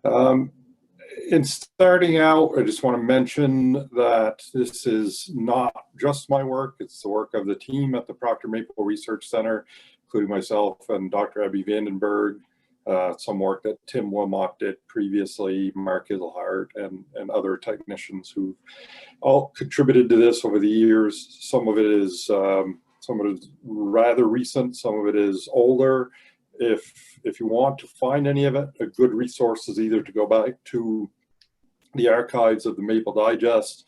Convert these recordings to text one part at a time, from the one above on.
Um, in starting out, I just want to mention that this is not just my work, it's the work of the team at the Proctor Maple Research Center, including myself and Dr. Abby Vandenberg, some work that Tim Wilmot did previously, Mark Iselhart, and other technicians who all contributed to this over the years. Some of it is rather recent, some of it is older. If you want to find any of it, a good resource is either to go back to the archives of the Maple Digest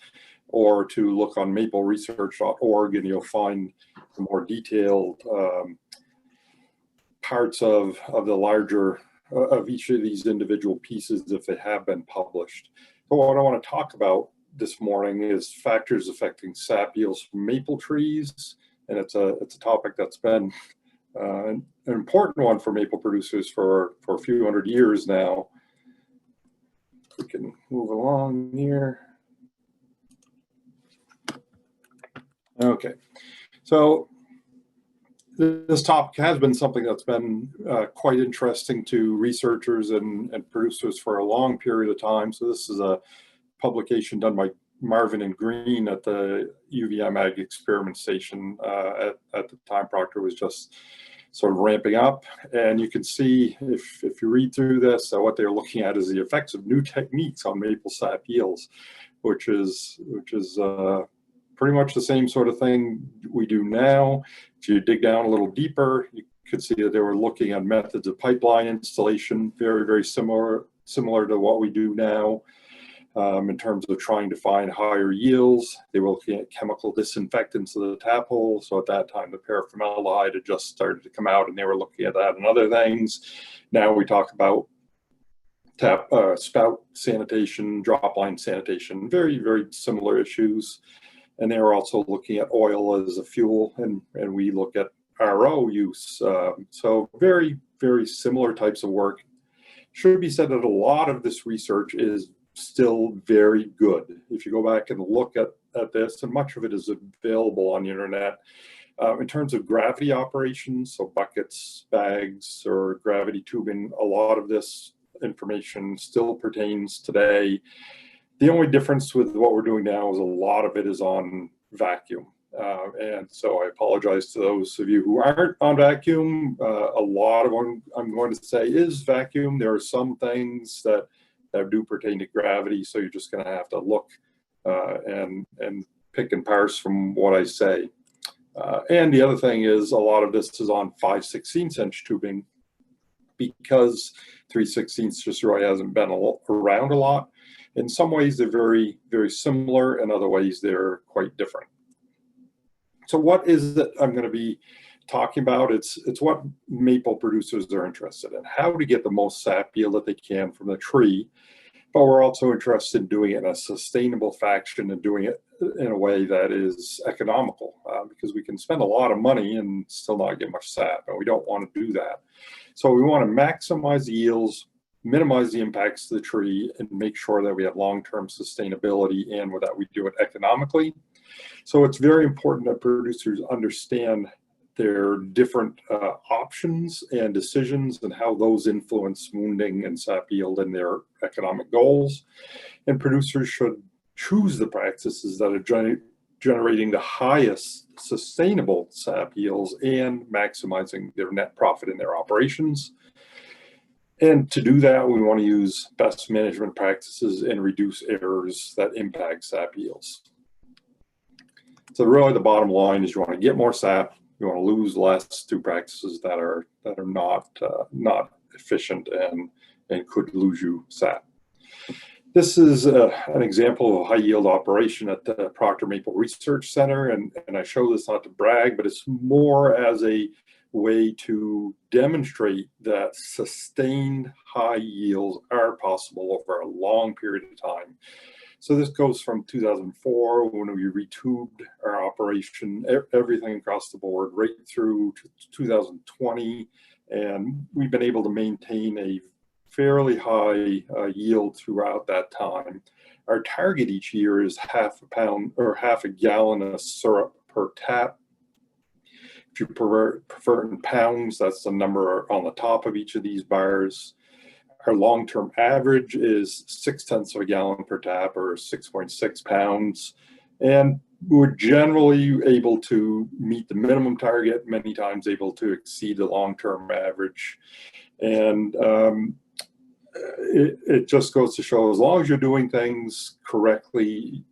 or to look on mapleresearch.org, and you'll find the more detailed parts of the larger of each of these individual pieces if they have been published. But what I want to talk about this morning is factors affecting sap yields from maple trees, and it's a topic that's been an important one for maple producers for a few hundred years now. We can move along here. Okay, so this topic has been something that's been quite interesting to researchers and producers for a long period of time. So this is a publication done by Marvin and Green at the UVM Ag Experiment Station. At the time, Proctor was just sort of ramping up, and you can see if you read through this, what they're looking at is the effects of new techniques on maple sap yields, which is pretty much the same sort of thing we do now. If you dig down a little deeper, you could see that they were looking at methods of pipeline installation, very similar to what we do now. In terms of trying to find higher yields, they were looking at chemical disinfectants of the tap hole. So at that time, the paraformaldehyde had just started to come out, and they were looking at that and other things. Now we talk about spout sanitation, drop line sanitation, very similar issues. And they were also looking at oil as a fuel, and we look at RO use. So very similar types of work. Should be said that a lot of this research is still very good. If you go back and look at this, and much of it is available on the internet, in terms of gravity operations, so buckets, bags, or gravity tubing, a lot of this information still pertains today. The only difference with what we're doing now is a lot of it is on vacuum. And so I apologize to those of you who aren't on vacuum. A lot of what I'm going to say is vacuum. There are some things that do pertain to gravity, so you're just going to have to look and pick and parse from what I say. And the other thing is a lot of this is on 5/16 inch tubing, because 3/16 just really hasn't been around a lot. In some ways they're very similar, in other ways they're quite different. So what is it I'm going to be talking about? It's what maple producers are interested in, how to get the most sap yield that they can from the tree, but we're also interested in doing it in a sustainable fashion and doing it in a way that is economical, because we can spend a lot of money and still not get much sap, and we don't want to do that. So we want to maximize the yields, minimize the impacts to the tree, and make sure that we have long-term sustainability and that we do it economically. So it's very important that producers understand their different options and decisions and how those influence wounding and sap yield and their economic goals. And producers should choose the practices that are generating the highest sustainable sap yields and maximizing their net profit in their operations. And to do that, we want to use best management practices and reduce errors that impact sap yields. So really the bottom line is you want to get more sap, you want to lose less through practices that are not efficient and could lose you sap. This is an example of a high yield operation at the Proctor Maple Research Center, and I show this not to brag, but it's more as a way to demonstrate that sustained high yields are possible over a long period of time. So this goes from 2004 when we retubed our operation, everything across the board, right through to 2020, and we've been able to maintain a fairly high yield throughout that time. Our target each year is half a pound or half a gallon of syrup per tap. If you prefer in pounds, that's the number on the top of each of these bars. our long-term average is 0.6 of a gallon per tap, or 6.6 pounds. And we're generally able to meet the minimum target, many times able to exceed the long-term average. And it just goes to show, as long as you're doing things correctly,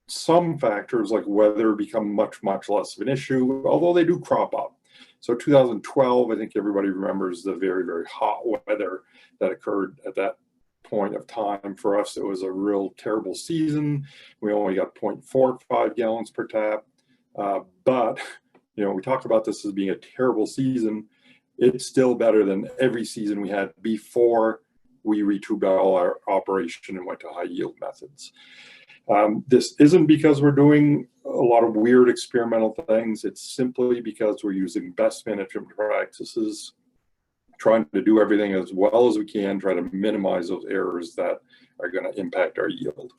some factors like weather become much, much less of an issue, although they do crop up. So 2012, I think everybody remembers the very, very hot weather that occurred at that point of time. For us, it was a real terrible season. We only got 0.45 gallons per tap. But, you know, we talk about this as being a terrible season. It's still better than every season we had before we retubed all our operation and went to high yield methods. This isn't because we're doing a lot of weird experimental things. It's simply because we're using best management practices, trying to do everything as well as we can, try to minimize those errors that are going to impact our yield.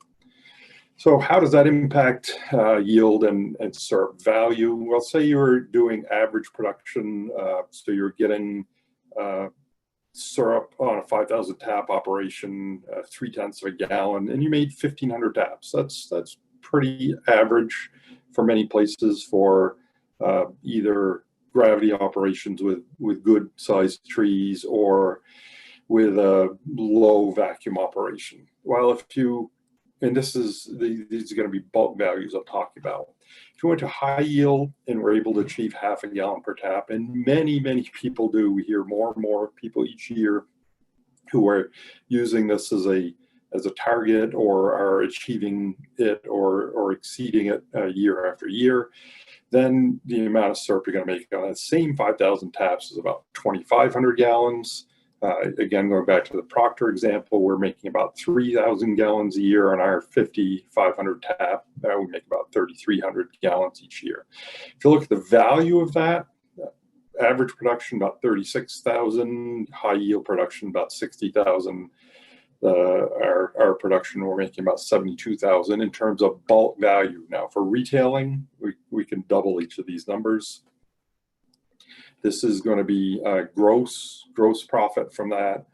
So how does that impact yield and syrup value? Well, say you're doing average production, so you're getting syrup on a 5,000 tap operation, 0.3 of a gallon, and you made 1,500 taps. That's pretty average for many places for either gravity operations with good sized trees or with a low vacuum operation. Well, if you, and these are going to be bulk values I'm talking about. If you went to high yield and were able to achieve 0.5 gallon per tap, and many, many people do, we hear more and more people each year who are using this as a target or are achieving it or exceeding it year after year, then the amount of syrup you're going to make on that same 5,000 taps is about 2,500 gallons. Again, going back to the Proctor example, we're making about 3,000 gallons a year on our 5,500 tap. We make about 3,300 gallons each year. If you look at the value of that, average production about 36,000, high yield production about 60,000. Our production, we're making about 72,000 in terms of bulk value. Now, for retailing, we can double each of these numbers. This is going to be gross profit from that.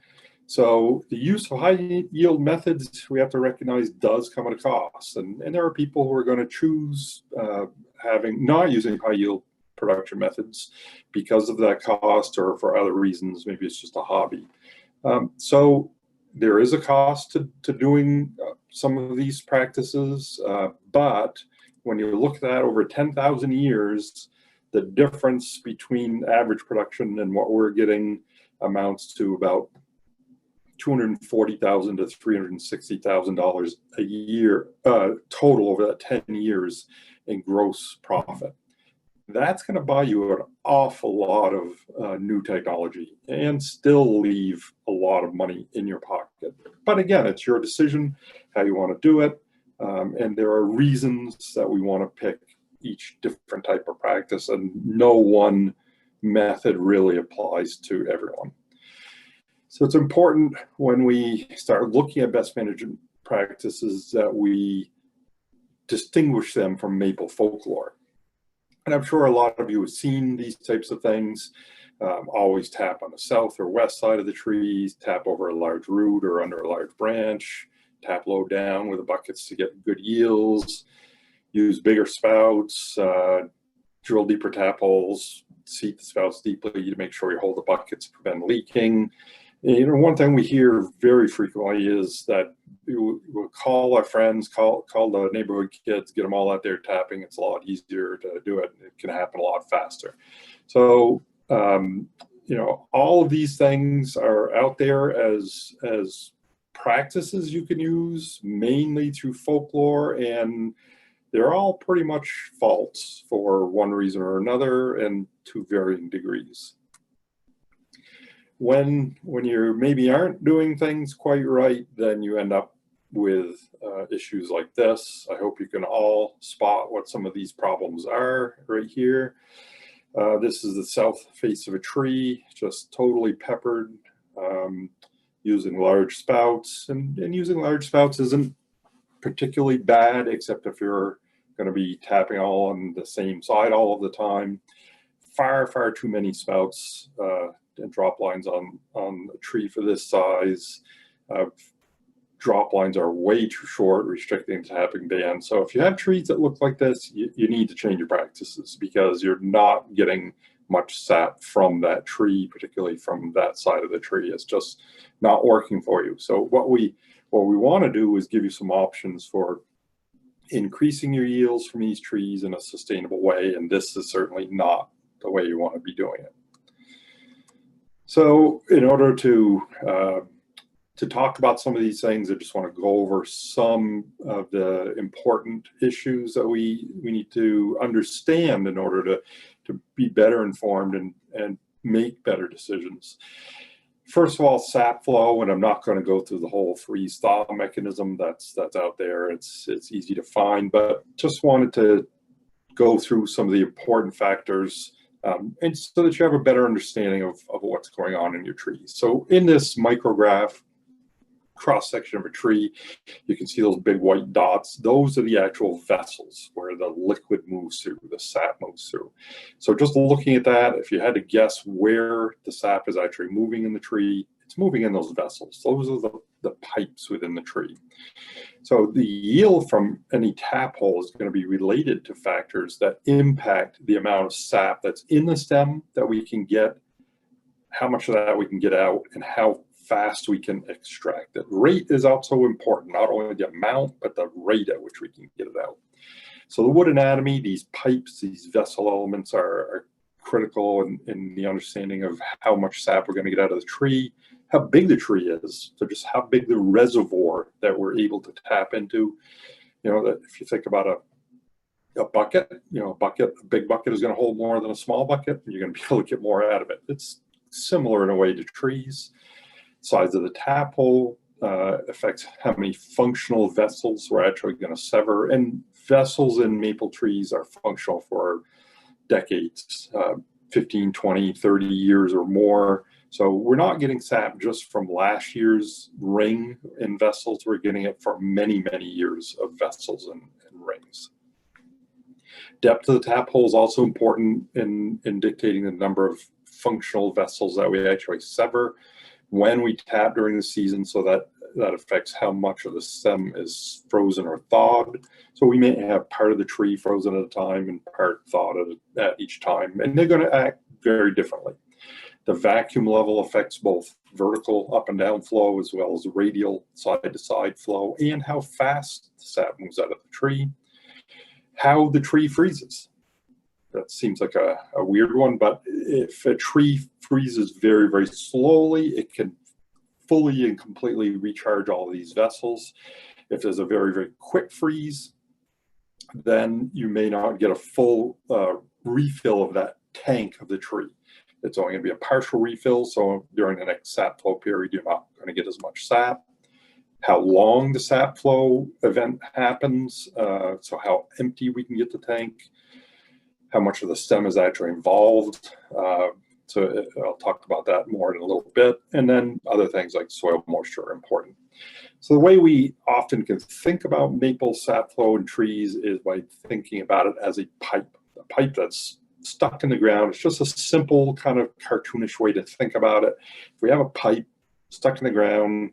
So the use of high yield methods, we have to recognize, does come at a cost. And there are people who are going to choose not using high yield production methods because of that cost or for other reasons. Maybe it's just a hobby. So there is a cost to doing some of these practices, but when you look at that over 10,000 years, the difference between average production and what we're getting amounts to about $240,000 to $360,000 a year total over that 10 years in gross profit. That's going to buy you an awful lot of new technology and still leave a lot of money in your pocket. But again, it's your decision how you want to do it. And there are reasons that we want to pick each different type of practice, and no one method really applies to everyone. So it's important when we start looking at best management practices that we distinguish them from maple folklore. And I'm sure a lot of you have seen these types of things. Always tap on the south or west side of the trees, tap over a large root or under a large branch, tap low down with the buckets to get good yields, use bigger spouts, drill deeper tap holes, seat the spouts deeply to make sure you hold the buckets to prevent leaking. And, you know, one thing we hear very frequently is that we'll call our friends, call the neighborhood kids, get them all out there tapping. It's a lot easier to do it. It can happen a lot faster. So, you know, all of these things are out there as practices you can use, mainly through folklore, and they're all pretty much false for one reason or another and to varying degrees. When you maybe aren't doing things quite right, then you end up with issues like this. I hope you can all spot what some of these problems are right here. This is the south face of a tree, just totally peppered, using large spouts. And using large spouts isn't particularly bad, except if you're going to be tapping all on the same side all of the time. Far too many spouts drop lines on a tree for this size. Drop lines are way too short, restricting the tapping band. So if you have trees that look like this, you need to change your practices, because you're not getting much sap from that tree, particularly from that side of the tree. It's just not working for you. So what we want to do is give you some options for increasing your yields from these trees in a sustainable way, and this is certainly not the way you want to be doing it. So in order to talk about some of these things, I just want to go over some of the important issues that we need to understand in order to be better informed and make better decisions. First of all, sap flow, and I'm not going to go through the whole freeze-thaw mechanism that's out there. It's easy to find, but just wanted to go through some of the important factors, and so that you have a better understanding of what's going on in your trees. So in this micrograph cross-section of a tree, you can see those big white dots. Those are the actual vessels where the liquid moves through, the sap moves through. So just looking at that, if you had to guess where the sap is actually moving in the tree, it's moving in those vessels. Those are the pipes within the tree. So the yield from any tap hole is going to be related to factors that impact the amount of sap that's in the stem that we can get, how much of that we can get out, and how fast we can extract it. Rate is also important, not only the amount, but the rate at which we can get it out. So the wood anatomy, these pipes, these vessel elements are critical in the understanding of how much sap we're going to get out of the tree, how big the tree is, so just how big the reservoir that we're able to tap into. You know, that if you think about a bucket, a big bucket is going to hold more than a small bucket, and you're going to be able to get more out of it. It's similar in a way to trees. Size of the tap hole affects how many functional vessels we're actually going to sever, and vessels in maple trees are functional for decades, 15, 20, 30 years or more. So we're not getting sap just from last year's ring in vessels, we're getting it for many, many years of vessels and rings. Depth of the tap hole is also important in dictating the number of functional vessels that we actually sever when we tap during the season, so that affects how much of the stem is frozen or thawed. So we may have part of the tree frozen at a time and part thawed at each time, and they're going to act very differently. The vacuum level affects both vertical up and down flow as well as radial side to side flow, and how fast the sap moves out of the tree. How the tree freezes. That seems like a weird one, but if a tree freezes very, very slowly, it can fully and completely recharge all of these vessels. If there's a very, very quick freeze, then you may not get a full refill of that tank of the tree. It's only going to be a partial refill, so during the next sap flow period, you're not going to get as much sap. How long the sap flow event happens, so how empty we can get the tank, how much of the stem is actually involved. So I'll talk about that more in a little bit. And then other things like soil moisture are important. So the way we often can think about maple sap flow in trees is by thinking about it as a pipe that's stuck in the ground. It's just a simple kind of cartoonish way to think about it. If we have a pipe stuck in the ground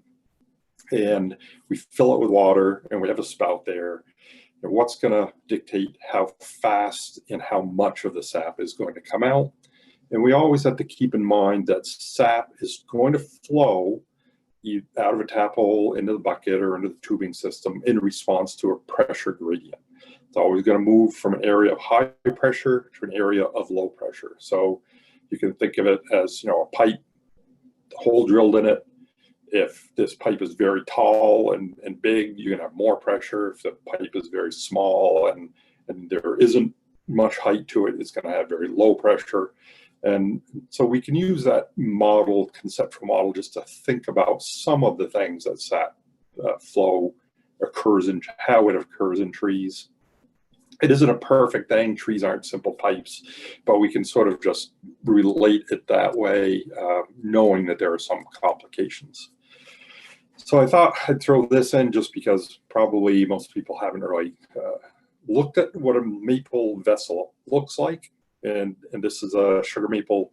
and we fill it with water and we have a spout there, what's going to dictate how fast and how much of the sap is going to come out. And we always have to keep in mind that sap is going to flow out of a tap hole into the bucket or into the tubing system in response to a pressure gradient. It's always going to move from an area of high pressure to an area of low pressure. So you can think of it as, a pipe, hole drilled in it. If this pipe is very tall and big, you're going to have more pressure. If the pipe is very small and there isn't much height to it, it's going to have very low pressure. And so we can use that conceptual model, just to think about some of the things that sap flow occurs in, how it occurs in trees. It isn't a perfect thing. Trees aren't simple pipes, but we can sort of just relate it that way, knowing that there are some complications. So I thought I'd throw this in just because probably most people haven't really looked at what a maple vessel looks like. and this is a sugar maple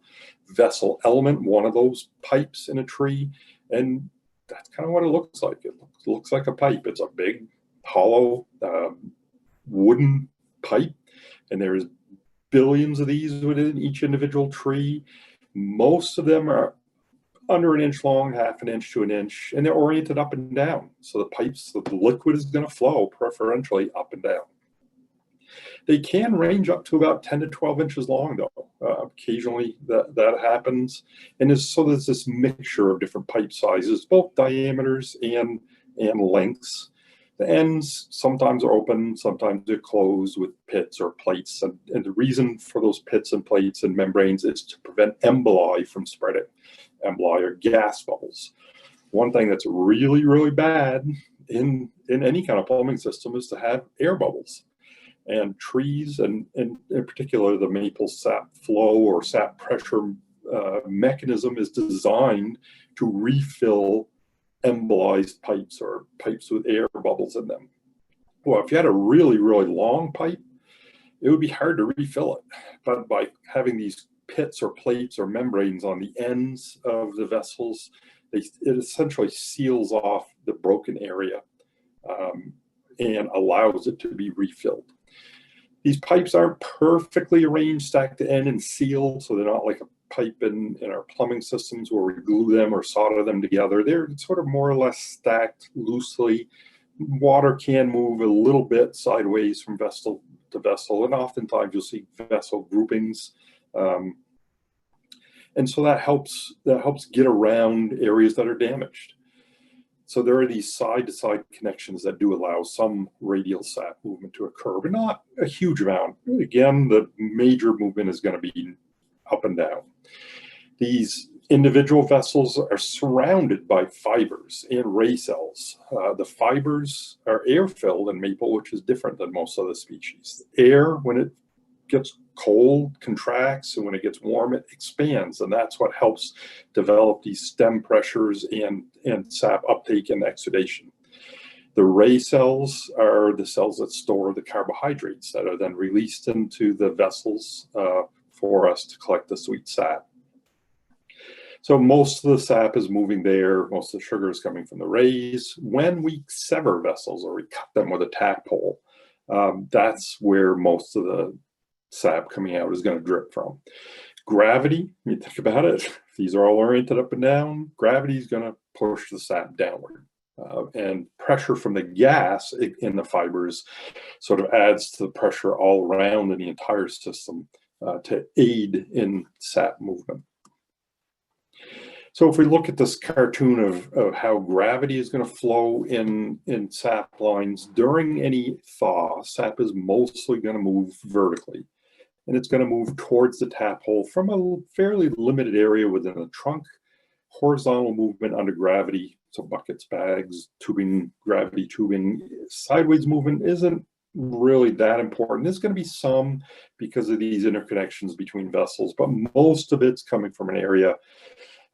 vessel element, one of those pipes in a tree, and that's kind of what it looks like. It looks like a pipe. It's a big, hollow wooden pipe, and there's billions of these within each individual tree. Most of them are under an inch long, half an inch to an inch, and they're oriented up and down. So the pipes, the liquid is going to flow preferentially up and down. They can range up to about 10 to 12 inches long, though. Occasionally that happens. And so there's this mixture of different pipe sizes, both diameters and lengths. The ends sometimes are open, sometimes they're closed with pits or plates. And the reason for those pits and plates and membranes is to prevent emboli from spreading. Emboli or gas bubbles. One thing that's really, really bad in any kind of plumbing system is to have air bubbles. And trees, and in particular the maple sap flow or sap pressure mechanism, is designed to refill embolized pipes or pipes with air bubbles in them. Well, if you had a really, really long pipe, it would be hard to refill it. But by having these pits or plates or membranes on the ends of the vessels, it essentially seals off the broken area and allows it to be refilled. These pipes aren't perfectly arranged, stacked to end and sealed, so they're not like a pipe in our plumbing systems where we glue them or solder them together. They're sort of more or less stacked loosely. Water can move a little bit sideways from vessel to vessel, and oftentimes you'll see vessel groupings. And so that helps get around areas that are damaged. So there are these side-to-side connections that do allow some radial sap movement to occur, but not a huge amount. Again, the major movement is going to be up and down. These individual vessels are surrounded by fibers and ray cells. The fibers are air-filled in maple, which is different than most other species. Air, when it gets cold, contracts, and when it gets warm, it expands, and that's what helps develop these stem pressures and sap uptake and exudation. The ray cells are the cells that store the carbohydrates that are then released into the vessels for us to collect the sweet sap. So most of the sap is moving there, most of the sugar is coming from the rays. When we sever vessels or we cut them with a tap hole, that's where most of the sap coming out is going to drip from. Gravity, you think about it, these are all oriented up and down, gravity is going to push the sap downward. And pressure from the gas in the fibers sort of adds to the pressure all around in the entire system to aid in sap movement. So if we look at this cartoon of how gravity is going to flow in sap lines during any thaw, sap is mostly going to move vertically. And it's going to move towards the tap hole from a fairly limited area within the trunk. Horizontal movement under gravity, so buckets, bags, tubing, gravity tubing. Sideways movement isn't really that important. There's going to be some because of these interconnections between vessels, but most of it's coming from an area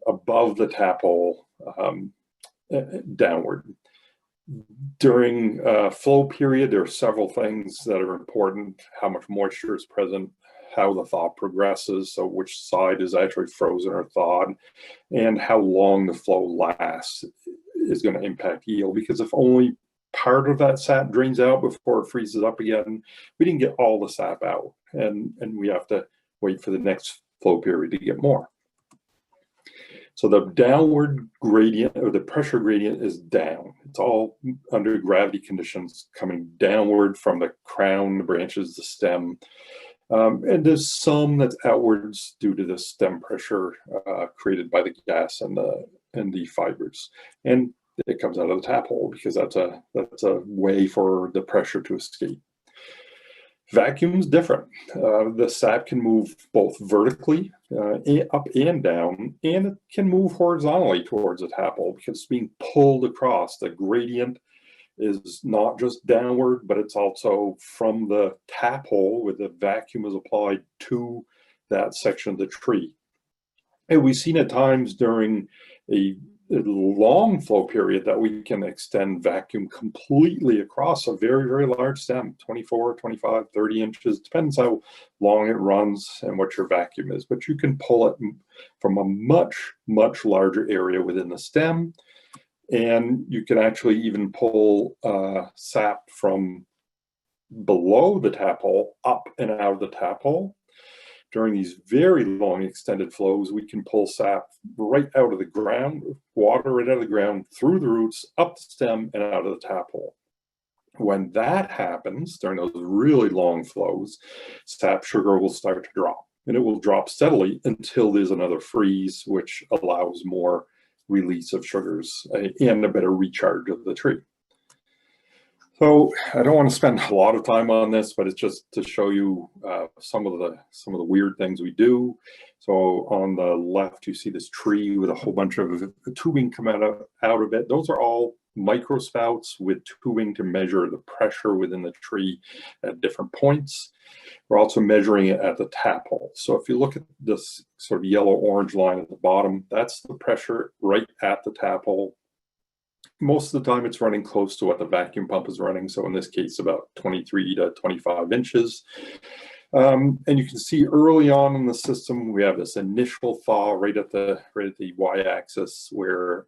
above the tap hole downward. During flow period, there are several things that are important: how much moisture is present, how the thaw progresses, so which side is actually frozen or thawed, and how long the flow lasts is going to impact yield. Because if only part of that sap drains out before it freezes up again, we didn't get all the sap out, and we have to wait for the next flow period to get more. So the downward gradient, or the pressure gradient, is down. It's all under gravity conditions coming downward from the crown, the branches, the stem. And there's some that's outwards due to the stem pressure created by the gas and the fibers. And it comes out of the tap hole because that's a way for the pressure to escape. Vacuum's different. The sap can move both vertically, up and down, and it can move horizontally towards the tap hole because it's being pulled across. The gradient is not just downward, but it's also from the tap hole where the vacuum is applied to that section of the tree. And we've seen at times during a long flow period that we can extend vacuum completely across a very, very large stem, 24, 25, 30 inches, depends how long it runs and what your vacuum is. But you can pull it from a much, much larger area within the stem. And you can actually even pull sap from below the tap hole up and out of the tap hole. During these very long extended flows, we can pull sap right out of the ground, water right out of the ground, through the roots, up the stem, and out of the tap hole. When that happens, during those really long flows, sap sugar will start to drop. And it will drop steadily until there's another freeze, which allows more release of sugars and a better recharge of the tree. So I don't want to spend a lot of time on this, but it's just to show you some of the weird things we do. So on the left, you see this tree with a whole bunch of tubing coming out of it. Those are all micro spouts with tubing to measure the pressure within the tree at different points. We're also measuring it at the tap hole. So if you look at this sort of yellow-orange line at the bottom, that's the pressure right at the tap hole. Most of the time it's running close to what the vacuum pump is running. So in this case, about 23 to 25 inches. And you can see early on in the system, we have this initial thaw right at the y-axis where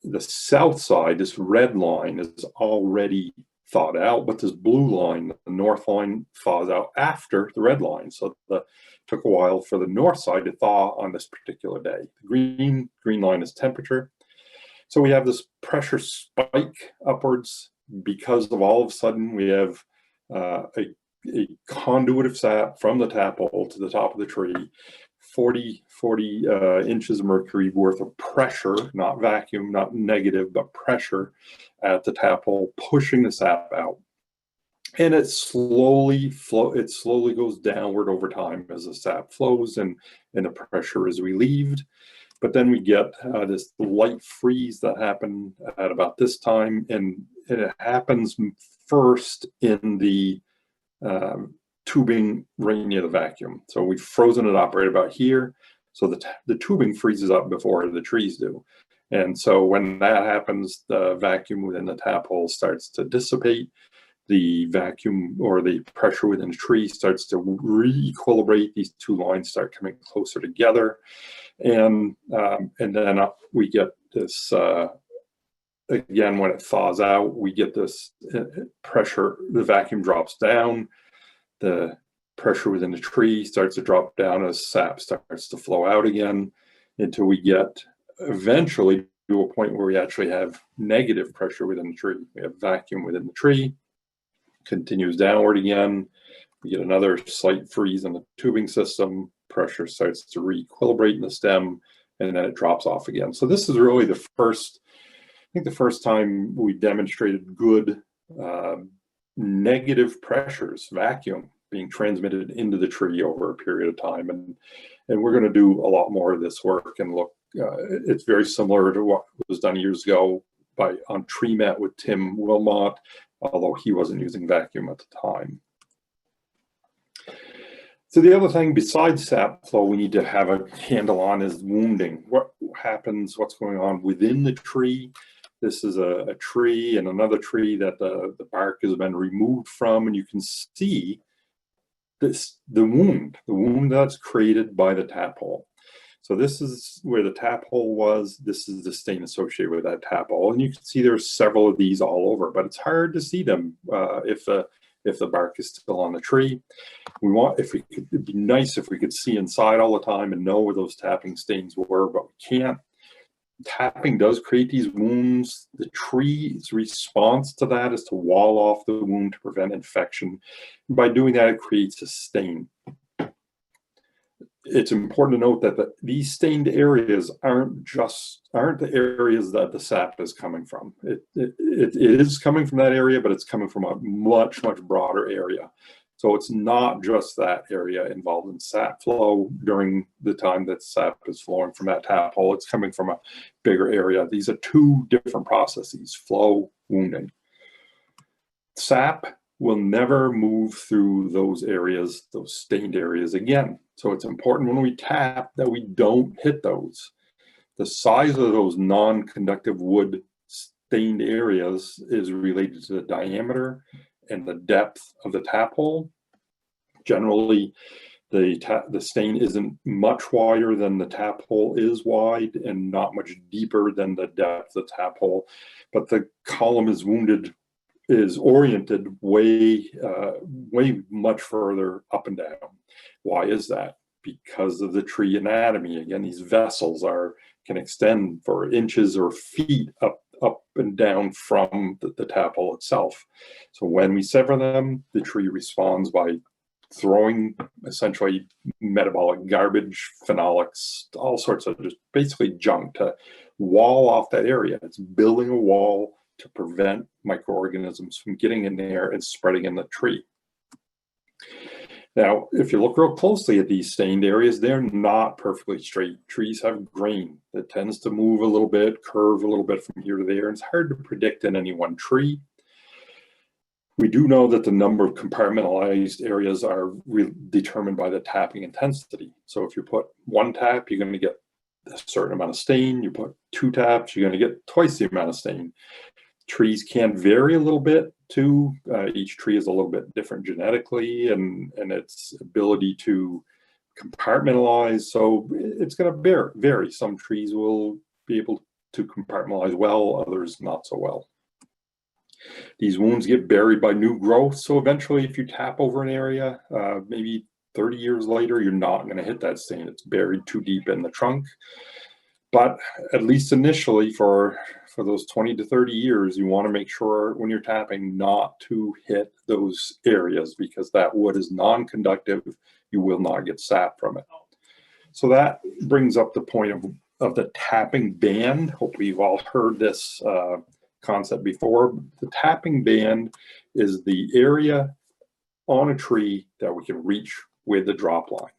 the south side, this red line, is already thawed out, but this blue line, the north line, thaws out after the red line. So it took a while for the north side to thaw on this particular day. The green line is temperature. So we have this pressure spike upwards because of a sudden we have a conduit of sap from the tap hole to the top of the tree, 40 inches of mercury worth of pressure, not vacuum, not negative, but pressure at the tap hole, pushing the sap out. And it slowly goes downward over time as the sap flows and the pressure is relieved. But then we get this light freeze that happened at about this time, and it happens first in the tubing right near the vacuum. So we've frozen it up right about here. So the tubing freezes up before the trees do. And so when that happens, the vacuum within the tap hole starts to dissipate. The vacuum or the pressure within the tree starts to re-equilibrate. These two lines start coming closer together. And then we get this, again, when it thaws out, we get this pressure, the vacuum drops down, the pressure within the tree starts to drop down as sap starts to flow out again until we get eventually to a point where we actually have negative pressure within the tree. We have vacuum within the tree, continues downward again. We get another slight freeze in the tubing system, pressure starts to re-equilibrate in the stem, and then it drops off again. So this is really the first time we demonstrated good negative pressures, vacuum, being transmitted into the tree over a period of time. And we're going to do a lot more of this work and look, it's very similar to what was done years ago on TreeMet with Tim Wilmot, although he wasn't using vacuum at the time. So the other thing besides sap flow we need to have a handle on is wounding. What happens, what's going on within the tree? This is a tree and another tree that the bark has been removed from, and you can see the wound that's created by the tap hole. So this is where the tap hole was. This is the stain associated with that tap hole. And you can see there's several of these all over, but it's hard to see them if the bark is still on the tree. It'd be nice if we could see inside all the time and know where those tapping stains were, but we can't. Tapping does create these wounds. The tree's response to that is to wall off the wound to prevent infection. And by doing that, it creates a stain. It's important to note that these stained areas aren't the areas that the sap is coming from. It is coming from that area, but it's coming from a much, much broader area. So it's not just that area involved in sap flow during the time that sap is flowing from that tap hole. It's coming from a bigger area. These are two different processes, flow, wounding. Sap will never move through those areas, those stained areas again. So it's important when we tap that we don't hit those. The size of those non-conductive wood stained areas is related to the diameter and the depth of the tap hole. Generally, the stain isn't much wider than the tap hole is wide and not much deeper than the depth of the tap hole, but the column is oriented way much further up and down. Why is that? Because of the tree anatomy. Again, these vessels can extend for inches or feet up and down from the tap hole itself. So when we sever them, the tree responds by throwing essentially metabolic garbage, phenolics, all sorts of just basically junk to wall off that area. It's building a wall to prevent microorganisms from getting in there and spreading in the tree. Now, if you look real closely at these stained areas, they're not perfectly straight. Trees have grain that tends to move a little bit, curve a little bit from here to there. It's hard to predict in any one tree. We do know that the number of compartmentalized areas are determined by the tapping intensity. So if you put one tap, you're going to get a certain amount of stain. You put two taps, you're going to get twice the amount of stain. Trees can vary a little bit too. Each tree is a little bit different genetically and its ability to compartmentalize. So it's going to vary. Some trees will be able to compartmentalize well, others not so well. These wounds get buried by new growth. So eventually, if you tap over an area, maybe 30 years later, you're not going to hit that stain. It's buried too deep in the trunk. But at least initially, for those 20 to 30 years, you want to make sure when you're tapping not to hit those areas, because that wood is non-conductive. You will not get sap from it. So that brings up the point of the tapping band. Hopefully you've all heard this concept before. The tapping band is the area on a tree that we can reach with the drop line.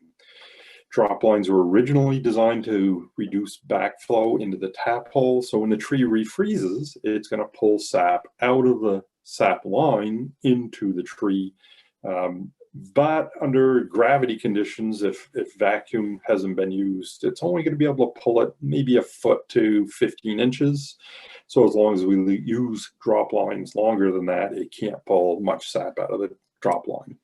Drop lines were originally designed to reduce backflow into the tap hole. So when the tree refreezes, it's going to pull sap out of the sap line into the tree. But under gravity conditions, if vacuum hasn't been used, it's only going to be able to pull it maybe a foot to 15 inches. So as long as we use drop lines longer than that, it can't pull much sap out of the drop line.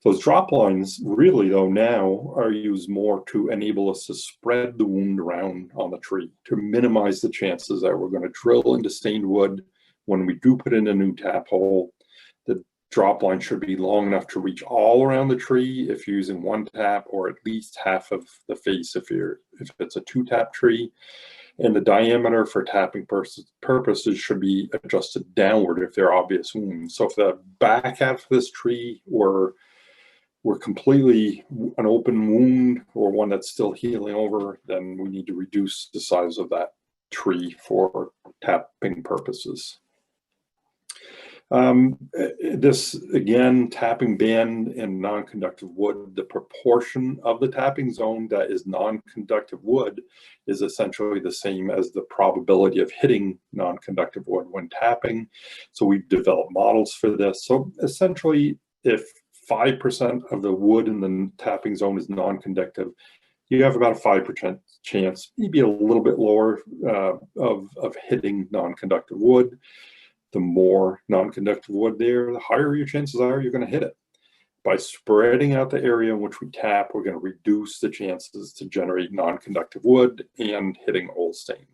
Those drop lines really, though, now are used more to enable us to spread the wound around on the tree, to minimize the chances that we're going to drill into stained wood when we do put in a new tap hole. The drop line should be long enough to reach all around the tree if you're using one tap, or at least half of the face if it's a two-tap tree. And the diameter for tapping purposes should be adjusted downward if there are obvious wounds. So if the back half of this tree were completely an open wound or one that's still healing over, then we need to reduce the size of that tree for tapping purposes. This, again, tapping band and non-conductive wood, the proportion of the tapping zone that is non-conductive wood is essentially the same as the probability of hitting non-conductive wood when tapping. So we've developed models for this. So essentially, if 5% of the wood in the tapping zone is non-conductive, you have about a 5% chance, maybe a little bit lower, of hitting non-conductive wood. The more non-conductive wood there, the higher your chances are you're going to hit it. By spreading out the area in which we tap, we're going to reduce the chances to generate non-conductive wood and hitting old stain.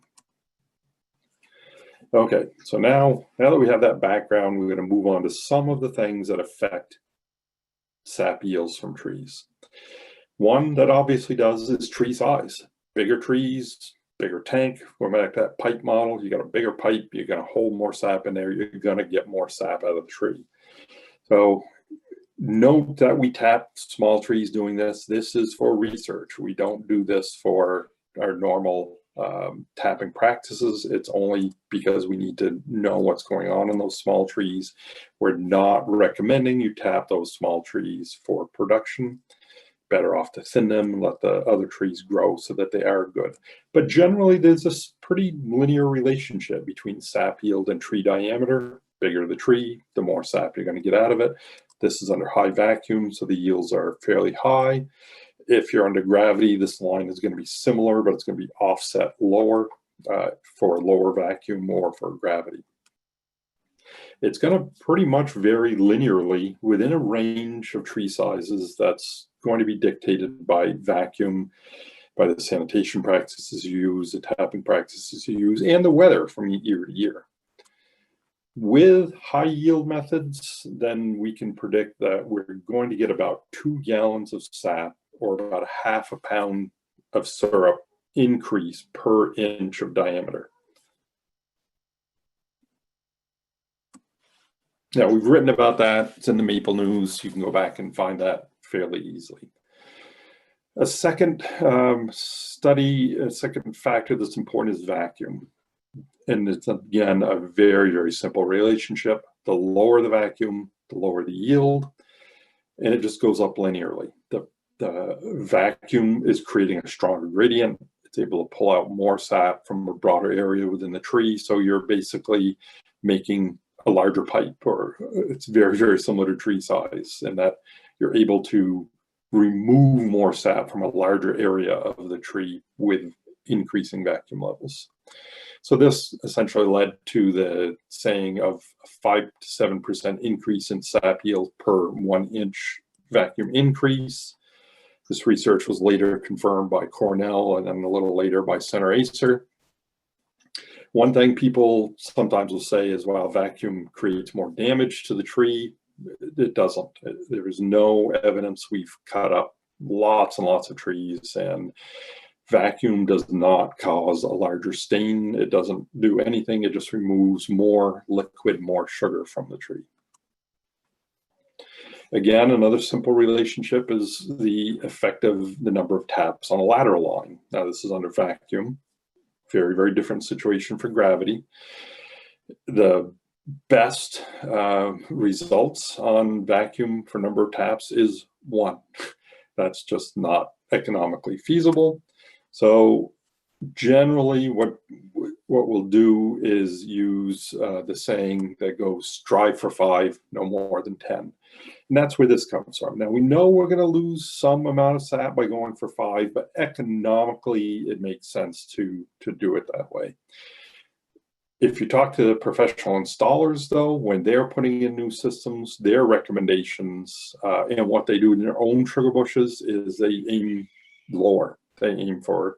Okay, so now that we have that background, we're going to move on to some of the things that affect sap yields from trees. One that obviously does is tree size. Bigger trees, bigger tank. Going back to that pipe model, you got a bigger pipe, you're going to hold more sap in there, you're going to get more sap out of the tree. So note that we tap small trees doing this. This is for research. We don't do this for our normal tapping practices. It's only because we need to know what's going on in those small trees. We're not recommending you tap those small trees for production. Better off to thin them and let the other trees grow so that they are good. But generally, there's this pretty linear relationship between sap yield and tree diameter. Bigger the tree, the more sap you're going to get out of it. This is under high vacuum, so the yields are fairly high. If you're under gravity, this line is going to be similar, but it's going to be offset lower for lower vacuum or for gravity. It's going to pretty much vary linearly within a range of tree sizes that's going to be dictated by vacuum, by the sanitation practices you use, the tapping practices you use, and the weather from year to year. With high yield methods, then we can predict that we're going to get about 2 gallons of sap, or about a half a pound of syrup increase per inch of diameter. Now, we've written about that. It's in the Maple News. You can go back and find that fairly easily. A second study, a second factor that's important is vacuum. And it's, again, a very, very simple relationship. The lower the vacuum, the lower the yield, and it just goes up linearly. The vacuum is creating a stronger gradient. It's able to pull out more sap from a broader area within the tree. So you're basically making a larger pipe, or it's very, very similar to tree size in that you're able to remove more sap from a larger area of the tree with increasing vacuum levels. So this essentially led to the saying of a 5 to 7% increase in sap yield per 1 inch vacuum increase. This research was later confirmed by Cornell and then a little later by Sanitation. One thing people sometimes will say is, well, vacuum creates more damage to the tree. It doesn't. There is no evidence. We've cut up lots and lots of trees, and vacuum does not cause a larger stain. It doesn't do anything. It just removes more liquid, more sugar from the tree. Again, another simple relationship is the effect of the number of taps on a lateral line. Now, this is under vacuum. Very, very different situation for gravity. The best results on vacuum for number of taps is 1. That's just not economically feasible. So generally what we'll do is use the saying that goes, strive for 5, no more than 10. And that's where this comes from. Now, we know we're going to lose some amount of sap by going for 5, but economically it makes sense to do it that way. If you talk to professional installers, though, when they're putting in new systems, their recommendations and what they do in their own sugar bushes is they aim lower. They aim for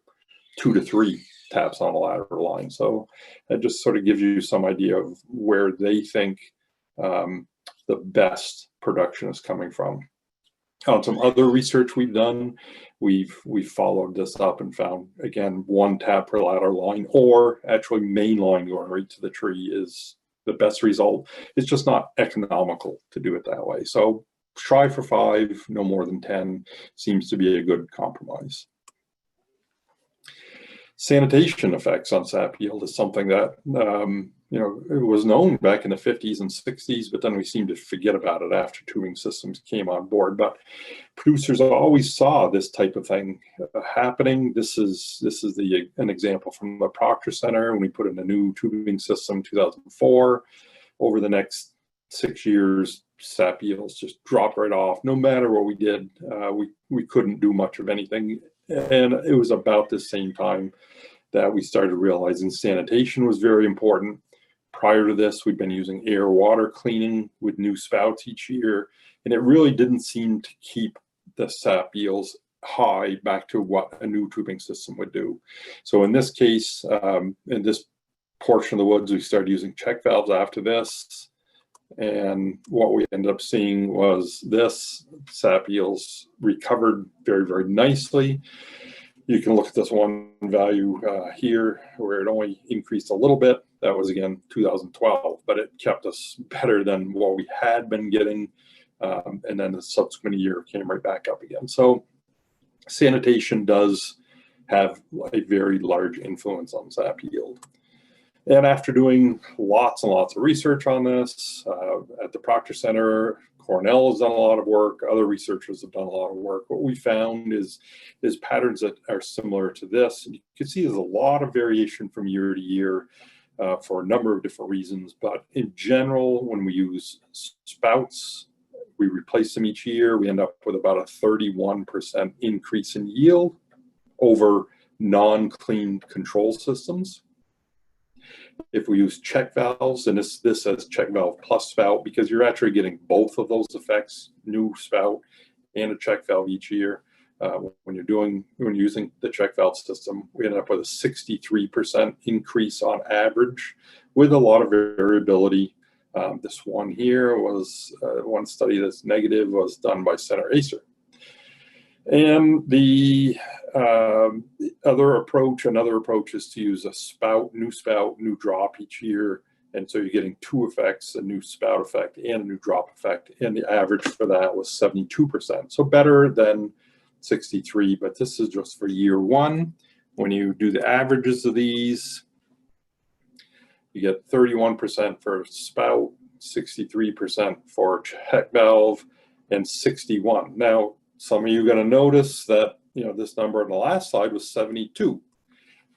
2 to 3 taps on a lateral line. So that just sort of gives you some idea of where they think the best production is coming from. On some other research we've done, we've followed this up and found, again, 1 tap per lateral line, or actually main line going right to the tree is the best result. It's just not economical to do it that way. So try for 5, no more than 10 seems to be a good compromise. Sanitation effects on sap yield is something that it was known back in the 50s and 60s, but then we seemed to forget about it after tubing systems came on board. But producers always saw this type of thing happening. This is an example from the Proctor Center when we put in a new tubing system, 2004. Over the next 6 years, sap yields just dropped right off. No matter what we did, we couldn't do much of anything. And it was about the same time that we started realizing sanitation was very important. Prior to this, we've been using air water cleaning with new spouts each year, and it really didn't seem to keep the sap yields high back to what a new tubing system would do. So in this case, in this portion of the woods, we started using check valves after this. And what we ended up seeing was this sap yields recovered very, very nicely. You can look at this one value here where it only increased a little bit. That was, again, 2012, but it kept us better than what we had been getting. And then the subsequent year came right back up again. So sanitation does have a very large influence on sap yield. And after doing lots and lots of research on this at the Proctor Center, Cornell has done a lot of work, other researchers have done a lot of work. What we found is patterns that are similar to this. And you can see there's a lot of variation from year to year for a number of different reasons. But in general, when we use spouts we replace them each year, we end up with about a 31% increase in yield over non-clean control systems. If we use check valves, and this says check valve plus spout, because you're actually getting both of those effects, new spout and a check valve each year. When you're using the check valve system, we end up with a 63% increase on average, with a lot of variability. This one here was one study that's negative, was done by Sanitation. And the another approach is to use a new spout, new drop each year. And so you're getting two effects, a new spout effect and a new drop effect. And the average for that was 72%. So better than 63, but this is just for year one. When you do the averages of these, you get 31% for spout, 63% for check valve, and 61. Now, some of you are going to notice that, you know, this number on the last slide was 72.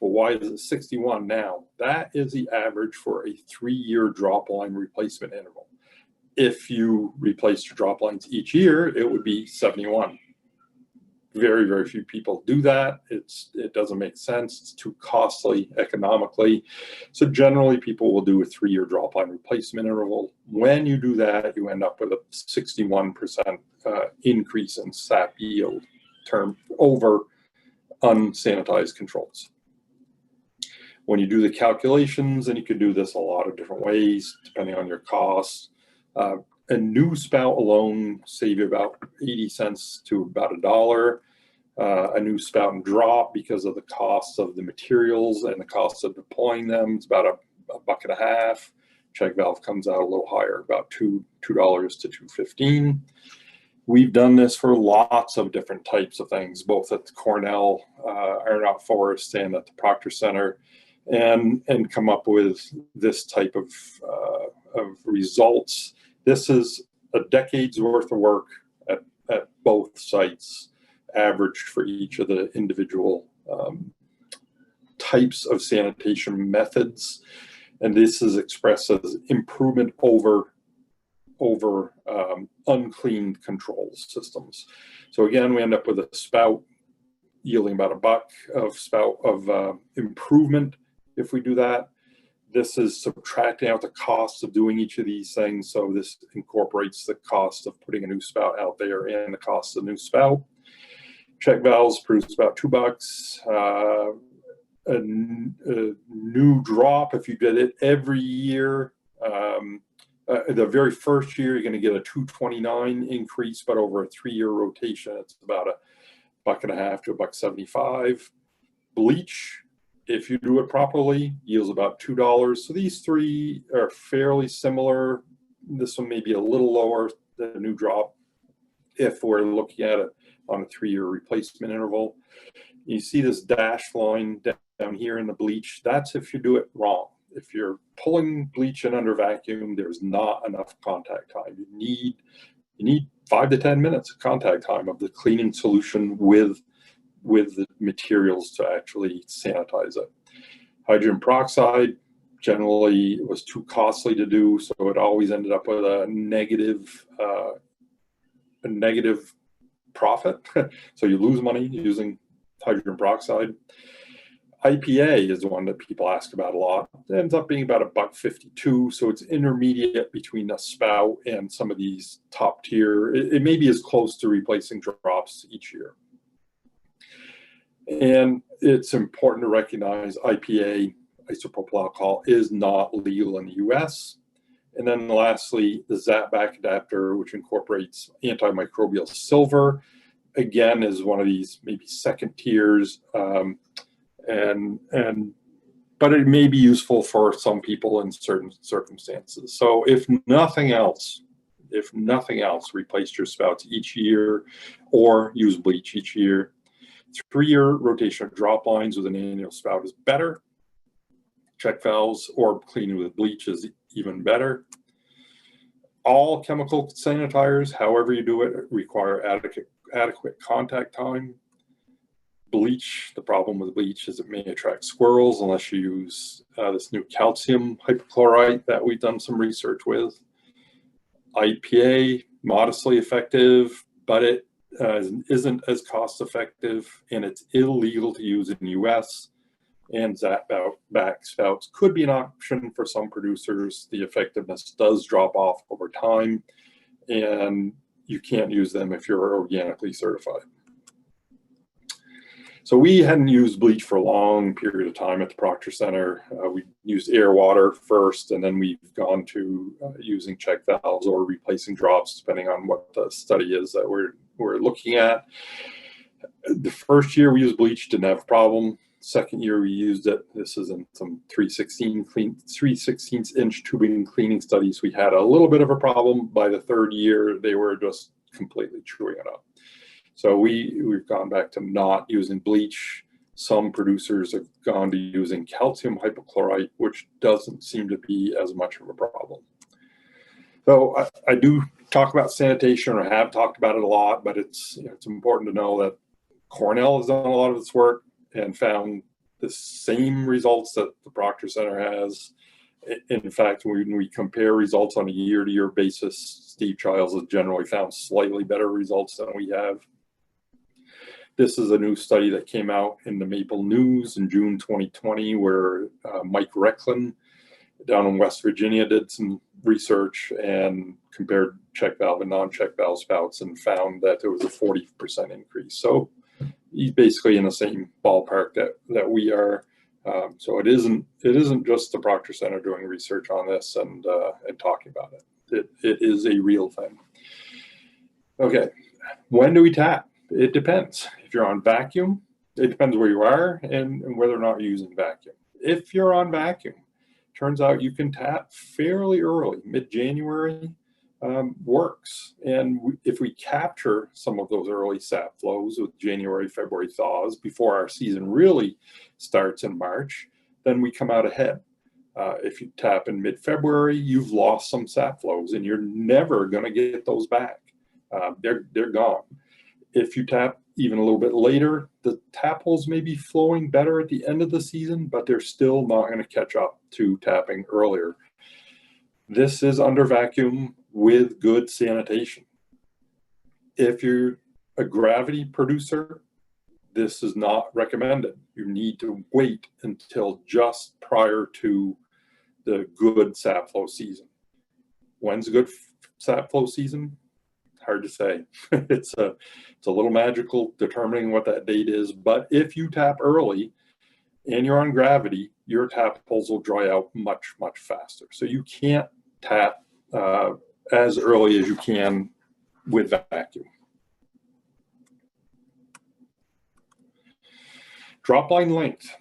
Well, why is it 61 now? That is the average for a 3-year drop line replacement interval. If you replace your drop lines each year, it would be 71. Very, very few people do that. It doesn't make sense. It's too costly economically. So generally, people will do a 3-year drop line replacement interval. When you do that, you end up with a 61% increase in sap yield term over unsanitized controls. When you do the calculations, and you can do this a lot of different ways depending on your costs, a new spout alone save you about 80 cents to about $1. A new spout and drop, because of the cost of the materials and the cost of deploying them, it's about $1.50. Check valve comes out a little higher, about $2 to $2.15. We've done this for lots of different types of things, both at the Cornell Iron Out Forest and at the Proctor Center, and come up with this type of results. This is a decade's worth of work at both sites, averaged for each of the individual types of sanitation methods. And this is expressed as improvement over uncleaned control systems. So again, we end up with a spout yielding about $1 of improvement if we do that. This is subtracting out the cost of doing each of these things. So this incorporates the cost of putting a new spout out there and the cost of the new spout. Check valves produce about $2. A new drop, if you did it every year, the very first year, you're going to get a $2.29 increase, but over a 3-year rotation, it's about $1.50 to $1.75. Bleach, if you do it properly, yields about $2. So these three are fairly similar. This one may be a little lower than a new drop if we're looking at it on a 3-year replacement interval. You see this dashed line down here in the bleach. That's if you do it wrong. If you're pulling bleach in under vacuum, there's not enough contact time. You need 5 to 10 minutes of contact time of the cleaning solution with the materials to actually sanitize it. Hydrogen peroxide generally was too costly to do, so it always ended up with a negative profit. So you lose money using hydrogen peroxide. IPA is the one that people ask about a lot. It ends up being about $1.52, so it's intermediate between a spout and some of these top tier. It may be as close to replacing drops each year. And it's important to recognize IPA, isopropyl alcohol, is not legal in the US. And then lastly, the Zap-Back adapter, which incorporates antimicrobial silver, again, is one of these maybe second tiers. But it may be useful for some people in certain circumstances. So if nothing else, replace your spouts each year or use bleach each year. 3-year rotation of drop lines with an annual spout is better. Check valves or cleaning with bleach is even better. All chemical sanitizers, however you do it, require adequate contact time. Bleach, the problem with bleach is it may attract squirrels unless you use this new calcium hypochlorite that we've done some research with. IPA, modestly effective, but it isn't as cost effective, and it's illegal to use in the US. And back spouts could be an option for some producers. The effectiveness does drop off over time, and you can't use them if you're organically certified. So we hadn't used bleach for a long period of time at the Proctor Center. We used air water first, and then we've gone to using check valves or replacing drops, depending on what the study is that we're looking at. The first year we used bleach, didn't have a problem. Second year we used it. This is in some 3/16 inch tubing cleaning studies. We had a little bit of a problem. By the third year, they were just completely chewing it up. So we've gone back to not using bleach. Some producers have gone to using calcium hypochlorite, which doesn't seem to be as much of a problem. So I do talk about sanitation, or have talked about it a lot, but it's important to know that Cornell has done a lot of this work and found the same results that the Proctor Center has. In fact, when we compare results on a year-to-year basis, Steve Childs has generally found slightly better results than we have. This is a new study that came out in the Maple News in June 2020, where Mike Recklin down in West Virginia did some research and compared check valve and non-check valve spouts and found that there was a 40% increase. So he's basically in the same ballpark that we are. So it isn't just the Proctor Center doing research on this and talking about it. It is a real thing. Okay, when do we tap? It depends. If you're on vacuum, it depends where you are and whether or not you're using vacuum. If you're on vacuum, turns out you can tap fairly early. Mid-January works. And if we capture some of those early sap flows with January, February thaws before our season really starts in March, then we come out ahead. If you tap in mid-February, you've lost some sap flows and you're never going to get those back. They're gone. If you tap even a little bit later, the tap holes may be flowing better at the end of the season, but they're still not going to catch up to tapping earlier. This is under vacuum with good sanitation. If you're a gravity producer, this is not recommended. You need to wait until just prior to the good sap flow season. When's a good sap flow season? Hard to say. It's a little magical determining what that date is, but if you tap early and you're on gravity, your tap holes will dry out much, much faster. So you can't tap as early as you can with vacuum. Drop line length.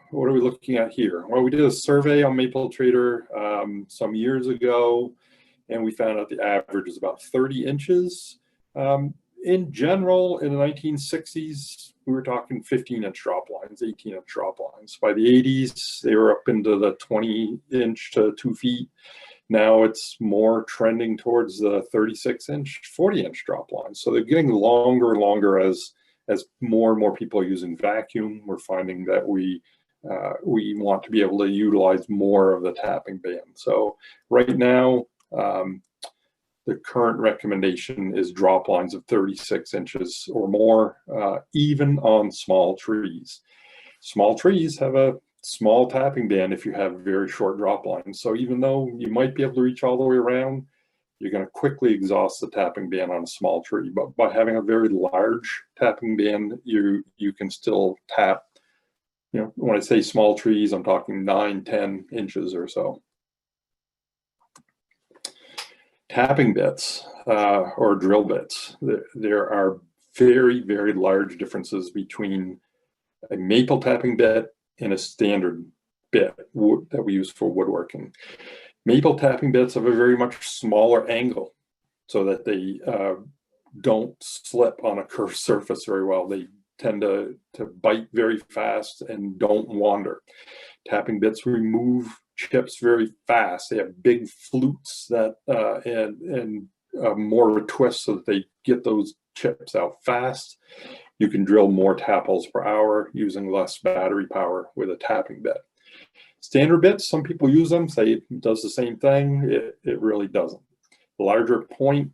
What are we looking at here? Well, we did a survey on Maple Trader some years ago, and we found out the average is about 30 inches. In general, in the 1960s, we were talking 15-inch drop lines, 18-inch drop lines. By the 80s, they were up into the 20-inch to 2 feet. Now it's more trending towards the 36-inch, 40-inch drop lines. So they're getting longer and longer as more and more people are using vacuum. We're finding that we want to be able to utilize more of the tapping band. So right now, the current recommendation is drop lines of 36 inches or more, even on small trees. Small trees have a small tapping band if you have very short drop lines. So even though you might be able to reach all the way around, you're going to quickly exhaust the tapping band on a small tree. But by having a very large tapping band, you can still tap. When I say small trees, I'm talking 9, 10 inches or so. Tapping bits or drill bits. There are very, very large differences between a maple tapping bit and a standard bit that we use for woodworking. Maple tapping bits have a very much smaller angle so that they don't slip on a curved surface very well. They tend to bite very fast and don't wander. Tapping bits remove chips very fast. They have big flutes that and more of a twist so that they get those chips out fast. You can drill more tap holes per hour using less battery power with a tapping bit. Standard bits, some people use them, say it does the same thing. It really doesn't. The larger point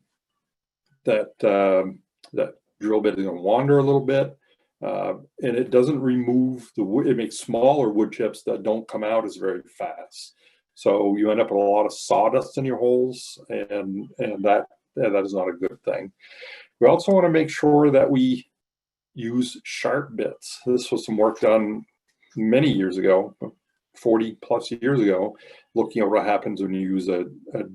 that drill bit is going to wander a little bit, and it doesn't remove the wood. It makes smaller wood chips that don't come out as very fast. So you end up with a lot of sawdust in your holes, and that is not a good thing. We also want to make sure that we use sharp bits. This was some work done many years ago, 40 plus years ago, looking at what happens when you use a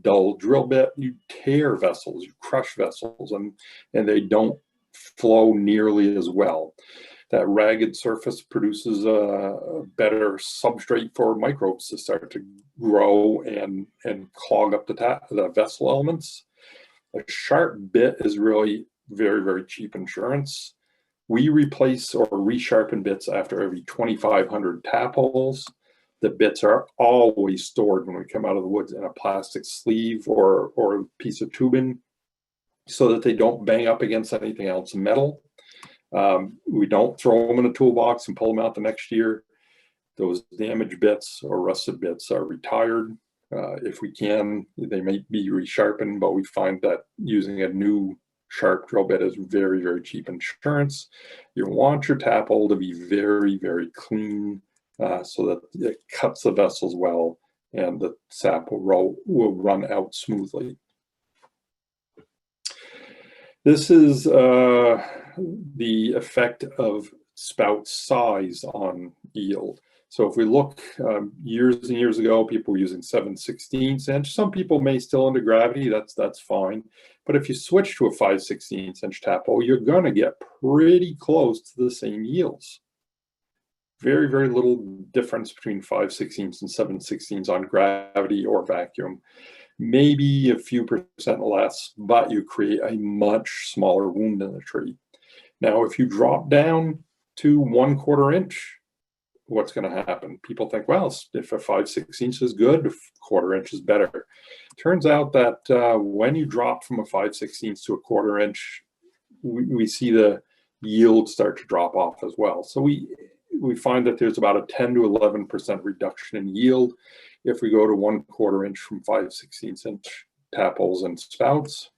dull drill bit. You tear vessels, you crush vessels, and they don't flow nearly as well. That ragged surface produces a better substrate for microbes to start to grow and clog up the vessel elements. A sharp bit is really very, very cheap insurance. We replace or resharpen bits after every 2,500 tap holes. The bits are always stored when we come out of the woods in a plastic sleeve or a piece of tubing so that they don't bang up against anything else metal. We don't throw them in a toolbox and pull them out the next year. Those damaged bits or rusted bits are retired. If we can, they may be resharpened, but we find that using a new sharp drill bit is very, very cheap insurance. You want your tap hole to be very, very clean so that it cuts the vessels well and the sap will run out smoothly. This is the effect of spout size on yield. So if we look years and years ago, people were using 7/16 inch. Some people may still under gravity, that's fine. But if you switch to a 5/16 inch tap hole, you're gonna get pretty close to the same yields. Very, very little difference between 5/16 and 7/16 on gravity or vacuum. Maybe a few percent less, but you create a much smaller wound in the tree. Now, if you drop down to 1/4 inch, what's going to happen? People think, well, if a 5/16 is good, a 1/4 inch is better. Turns out that when you drop from a 5/16 to a 1/4 inch, we see the yield start to drop off as well. So we find that there's about a 10 to 11% reduction in yield if we go to 1/4 inch from 5/16 inch tap holes and spouts.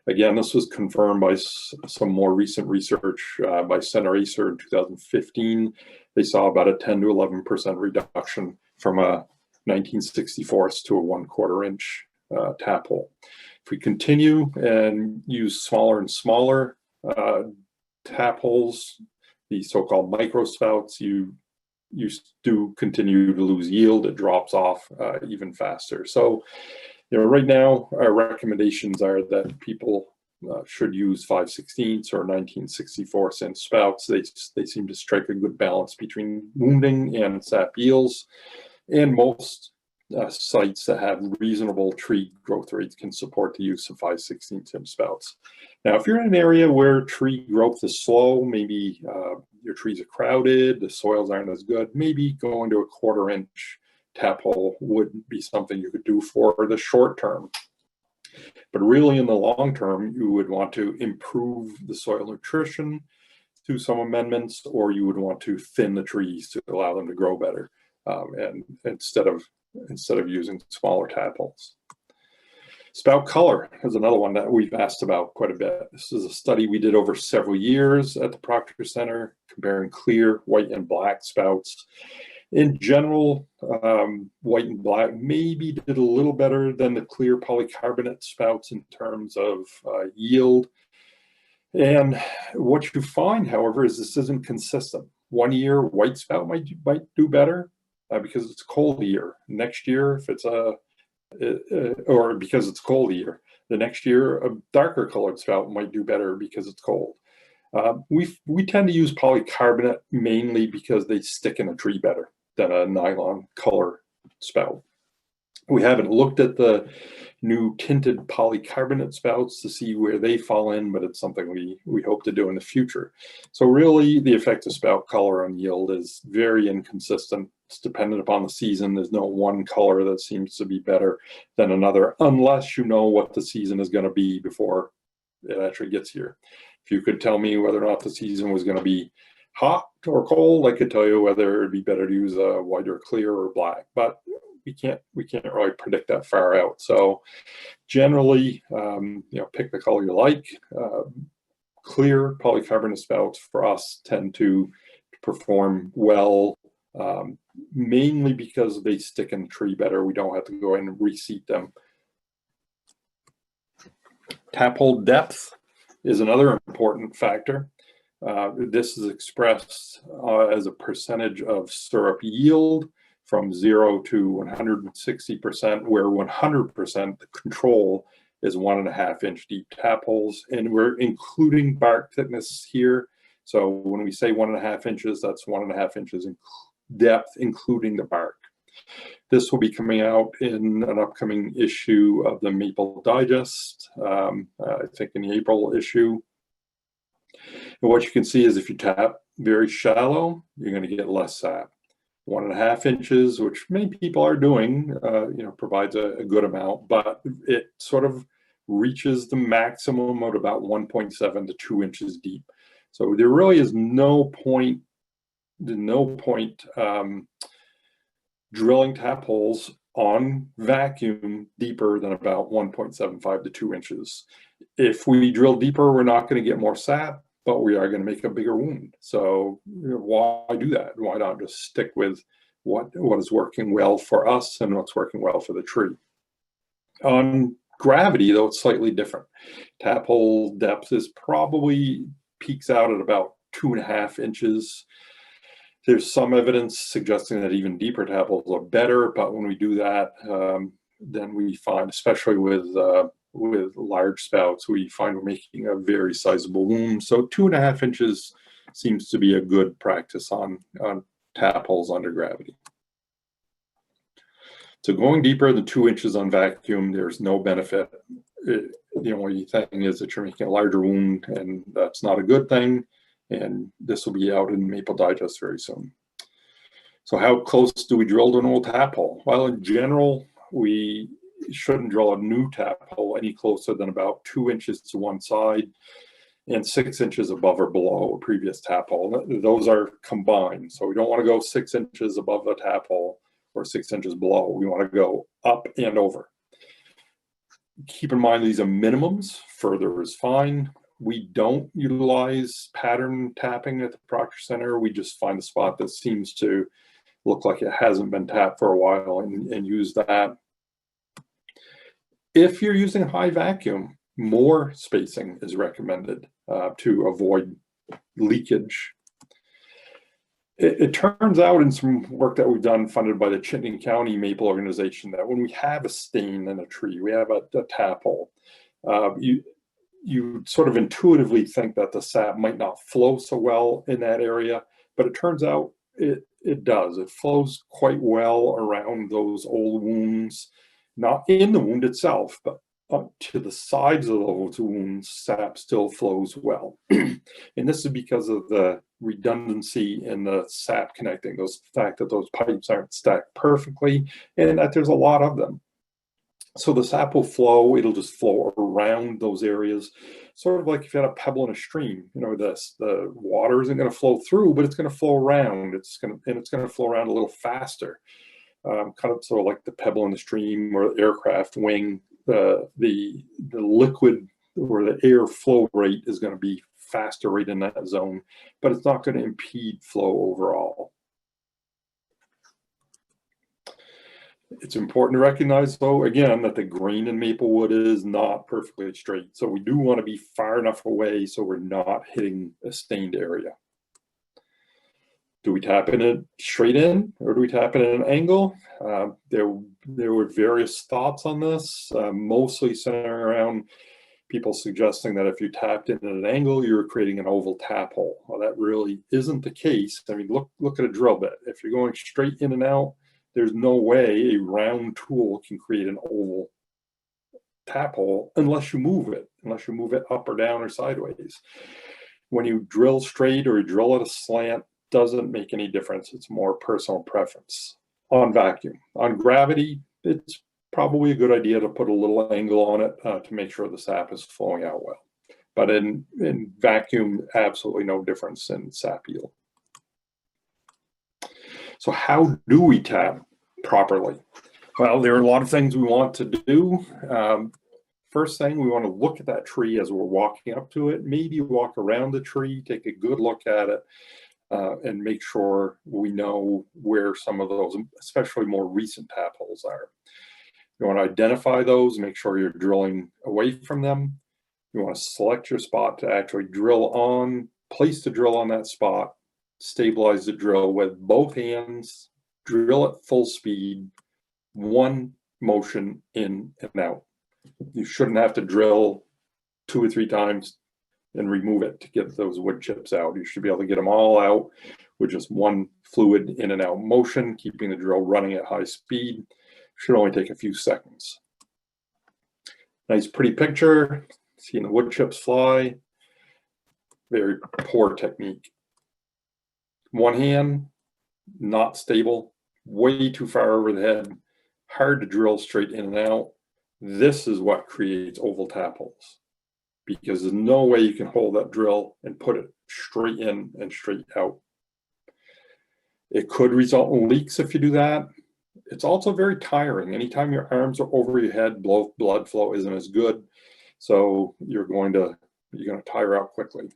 Again, this was confirmed by some more recent research by Sanitation in 2015. They saw about a 10 to 11% reduction from a 1964 to a 1/4 inch tap hole. If we continue and use smaller and smaller tap holes, the so-called micro spouts, you do continue to lose yield. It drops off even faster. So, right now, our recommendations are that people should use 5/16 or 1964 spouts. They seem to strike a good balance between wounding and sap yields. And most sites that have reasonable tree growth rates can support the use of 5/16 spouts. Now, if you're in an area where tree growth is slow, maybe your trees are crowded, the soils aren't as good, maybe going to a 1/4 inch tap hole would be something you could do for the short term. But really in the long term, you would want to improve the soil nutrition through some amendments, or you would want to thin the trees to allow them to grow better, and instead of using smaller tap holes. Spout color is another one that we've asked about quite a bit. This is a study we did over several years at the Proctor Center, comparing clear, white, and black spouts. In general, white and black maybe did a little better than the clear polycarbonate spouts in terms of yield. And what you find, however, is this isn't consistent. One year, white spout might do better because it's a cold year. Next year, if it's or because it's cold year. The next year, a darker colored spout might do better because it's cold. We tend to use polycarbonate mainly because they stick in a tree better than a nylon color spout. We haven't looked at the new tinted polycarbonate spouts to see where they fall in, but it's something we hope to do in the future. So really, the effect of spout color on yield is very inconsistent. It's dependent upon the season. There's no one color that seems to be better than another, unless you know what the season is going to be before it actually gets here. If you could tell me whether or not the season was going to be hot or cold, I could tell you whether it'd be better to use a white or clear or black. But we can't really predict that far out. So generally, pick the color you like. Clear polycarbonate spouts for us tend to perform well, mainly because they stick in the tree better. We don't have to go in and reseat them. Tap hole depth is another important factor. This is expressed as a percentage of syrup yield from 0 to 160%, where 100% the control is 1.5 inch deep tap holes, and we're including bark thickness here. So when we say 1.5 inches, that's 1.5 inches in depth, including the bark. This will be coming out in an upcoming issue of the Maple Digest, I think in the April issue. And what you can see is if you tap very shallow, you're going to get less sap. 1.5 inches, which many people are doing, provides a good amount, but it sort of reaches the maximum of about 1.7 to 2 inches deep. So there really is no point drilling tap holes on vacuum deeper than about 1.75 to 2 inches. If we drill deeper, we're not going to get more sap, but we are going to make a bigger wound. So why do that? Why not just stick with what is working well for us and what's working well for the tree? On gravity, though, it's slightly different. Tap hole depth is probably peaks out at about 2.5 inches. There's some evidence suggesting that even deeper tap holes are better, but when we do that, then we find, especially with large spouts, we find we're making a very sizable wound. So 2.5 inches seems to be a good practice on tap holes under gravity. So going deeper than 2 inches on vacuum, there's no benefit. The only thing is that you're making a larger wound, and that's not a good thing. And this will be out in Maple Digest very soon. So how close do we drill to an old tap hole? Well, in general, we shouldn't drill a new tap hole any closer than about 2 inches to one side and 6 inches above or below a previous tap hole. Those are combined. So we don't want to go 6 inches above a tap hole or 6 inches below. We want to go up and over. Keep in mind these are minimums. Further is fine. We don't utilize pattern tapping at the Proctor Center. We just find a spot that seems to look like it hasn't been tapped for a while and use that. If you're using high vacuum, more spacing is recommended to avoid leakage. It turns out in some work that we've done funded by the Chittenden County Maple Organization that when we have a stain in a tree, we have a tap hole, you sort of intuitively think that the sap might not flow so well in that area, but it turns out it does. It flows quite well around those old wounds, not in the wound itself, but to the sides of those wounds, sap still flows well. And this is because of the redundancy in the sap connecting, the fact that those pipes aren't stacked perfectly and that there's a lot of them. So the sap will flow, it'll just flow around those areas, sort of like if you had a pebble in a stream. The water isn't going to flow through, but it's going to flow around. It's going to flow around a little faster, kind of sort of like the pebble in the stream or the aircraft wing. The liquid or the air flow rate is going to be faster right in that zone, but it's not going to impede flow overall. It's important to recognize, though, again, that the grain in maple wood is not perfectly straight. So we do want to be far enough away so we're not hitting a stained area. Do we tap it straight in, or do we tap it at an angle? There were various thoughts on this, mostly centering around people suggesting that if you tapped in at an angle, you're creating an oval tap hole. Well, that really isn't the case. I mean, look at a drill bit. If you're going straight in and out, there's no way a round tool can create an oval tap hole unless you move it up or down or sideways. When you drill straight or you drill at a slant, doesn't make any difference. It's more personal preference. On vacuum, on gravity, it's probably a good idea to put a little angle on it to make sure the sap is flowing out well. But in vacuum, absolutely no difference in sap yield. So how do we tap properly? Well, there are a lot of things we want to do. First thing, we want to look at that tree as we're walking up to it, maybe walk around the tree, take a good look at it, and make sure we know where some of those, especially more recent tap holes are. You want to identify those, make sure you're drilling away from them. You want to select your spot to actually drill on, place the drill on that spot, stabilize the drill with both hands, drill at full speed, one motion in and out. You shouldn't have to drill 2 or 3 times and remove it to get those wood chips out. You should be able to get them all out with just one fluid in and out motion, keeping the drill running at high speed. Should only take a few seconds. Nice pretty picture, seeing the wood chips fly. Very poor technique. One hand, not stable, way too far over the head, hard to drill straight in and out. This is what creates oval tap holes, because there's no way you can hold that drill and put it straight in and straight out. It could result in leaks if you do that. It's also very tiring. Anytime your arms are over your head, blood flow isn't as good. So you're going to tire out quickly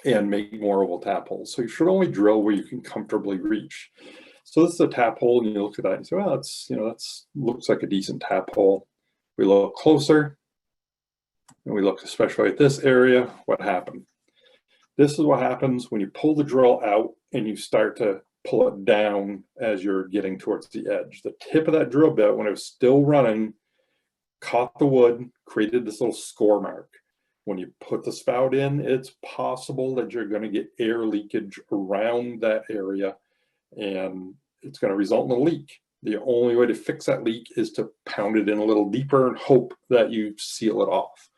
and make more oval tap holes. So you should only drill where you can comfortably reach. So this is a tap hole, and you look at that and say, well, that's looks like a decent tap hole. We look closer, and we look especially at this area. What happened? This is what happens when you pull the drill out and you start to pull it down as you're getting towards the edge. The tip of that drill bit, when it was still running, caught the wood, created this little score mark. When you put the spout in, it's possible that you're going to get air leakage around that area, and it's going to result in a leak. The only way to fix that leak is to pound it in a little deeper and hope that you seal it off.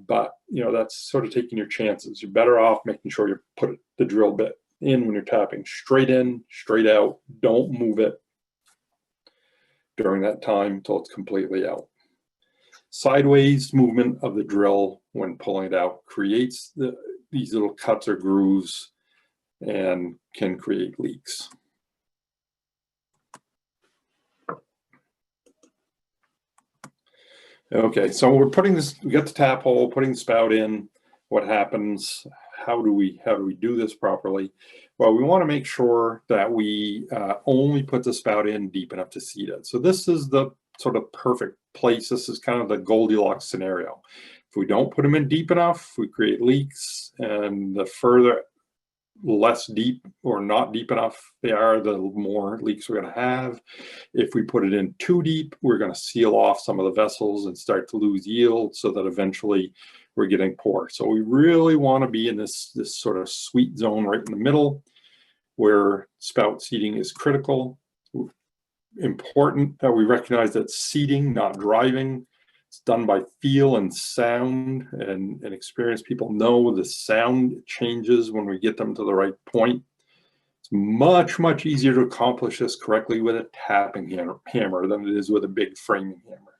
But that's sort of taking your chances. You're better off making sure you put the drill bit in when you're tapping, straight in, straight out. Don't move it during that time until it's completely out. Sideways movement of the drill when pulling it out creates these little cuts or grooves and can create leaks. Okay, so we got the tap hole, putting the spout in. What happens? How do we do this properly? Well, we want to make sure that we only put the spout in deep enough to seat it. So this is the sort of perfect place. This is kind of the Goldilocks scenario. If we don't put them in deep enough, we create leaks, and the further less deep or not deep enough they are, the more leaks we're going to have. If we put it in too deep, we're going to seal off some of the vessels and start to lose yield, so that eventually we're getting poor. So we really want to be in this sort of sweet zone right in the middle, where spout seating is critical. Important that we recognize that seating, not driving. It's done by feel and sound, and experienced people know the sound changes when we get them to the right point. It's much, much easier to accomplish this correctly with a tapping hammer than it is with a big framing hammer.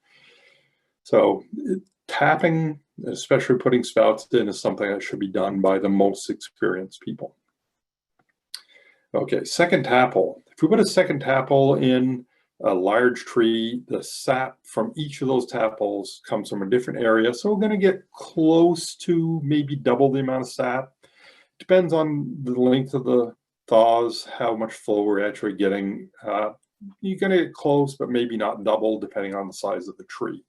So tapping, especially putting spouts in, is something that should be done by the most experienced people. Okay, second tap hole. If we put a second tap hole in a large tree, the sap from each of those tap holes comes from a different area. So we're going to get close to maybe double the amount of sap. Depends on the length of the thaws, how much flow we're actually getting. You're going to get close, but maybe not double, depending on the size of the tree.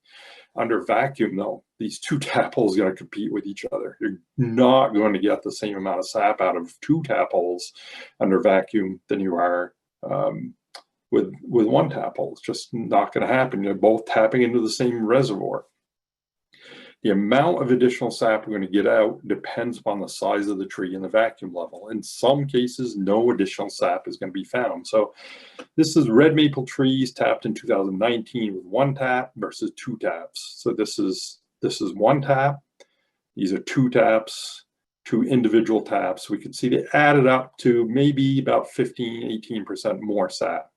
Under vacuum, though, these two tap holes are going to compete with each other. You're not going to get the same amount of sap out of 2 tap holes under vacuum than you are with 1 tap hole. It's just not going to happen. They're both tapping into the same reservoir. The amount of additional sap we're going to get out depends upon the size of the tree and the vacuum level. In some cases, no additional sap is going to be found. So this is red maple trees tapped in 2019 with 1 tap versus 2 taps. So this is 1 tap. These are 2 taps, 2 individual taps. We can see they added up to maybe about 15, 18% more sap.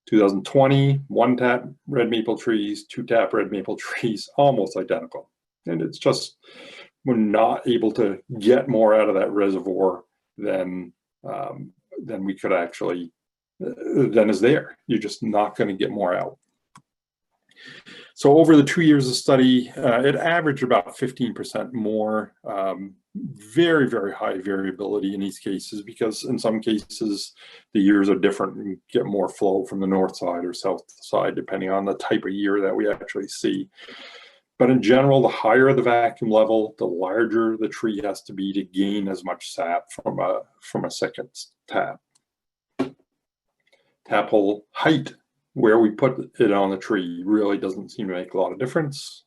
2020, 1 tap red maple trees, 2 tap red maple trees, almost identical. And it's just, we're not able to get more out of that reservoir than we could actually than is there. You're just not going to get more out. So over the 2 years of study, it averaged about 15% more. Very, very high variability in these cases, because in some cases the years are different. You get more flow from the north side or south side, depending on the type of year that we actually see. But in general, the higher the vacuum level, the larger the tree has to be to gain as much sap from a second tap. Tap hole height, where we put it on the tree, really doesn't seem to make a lot of difference.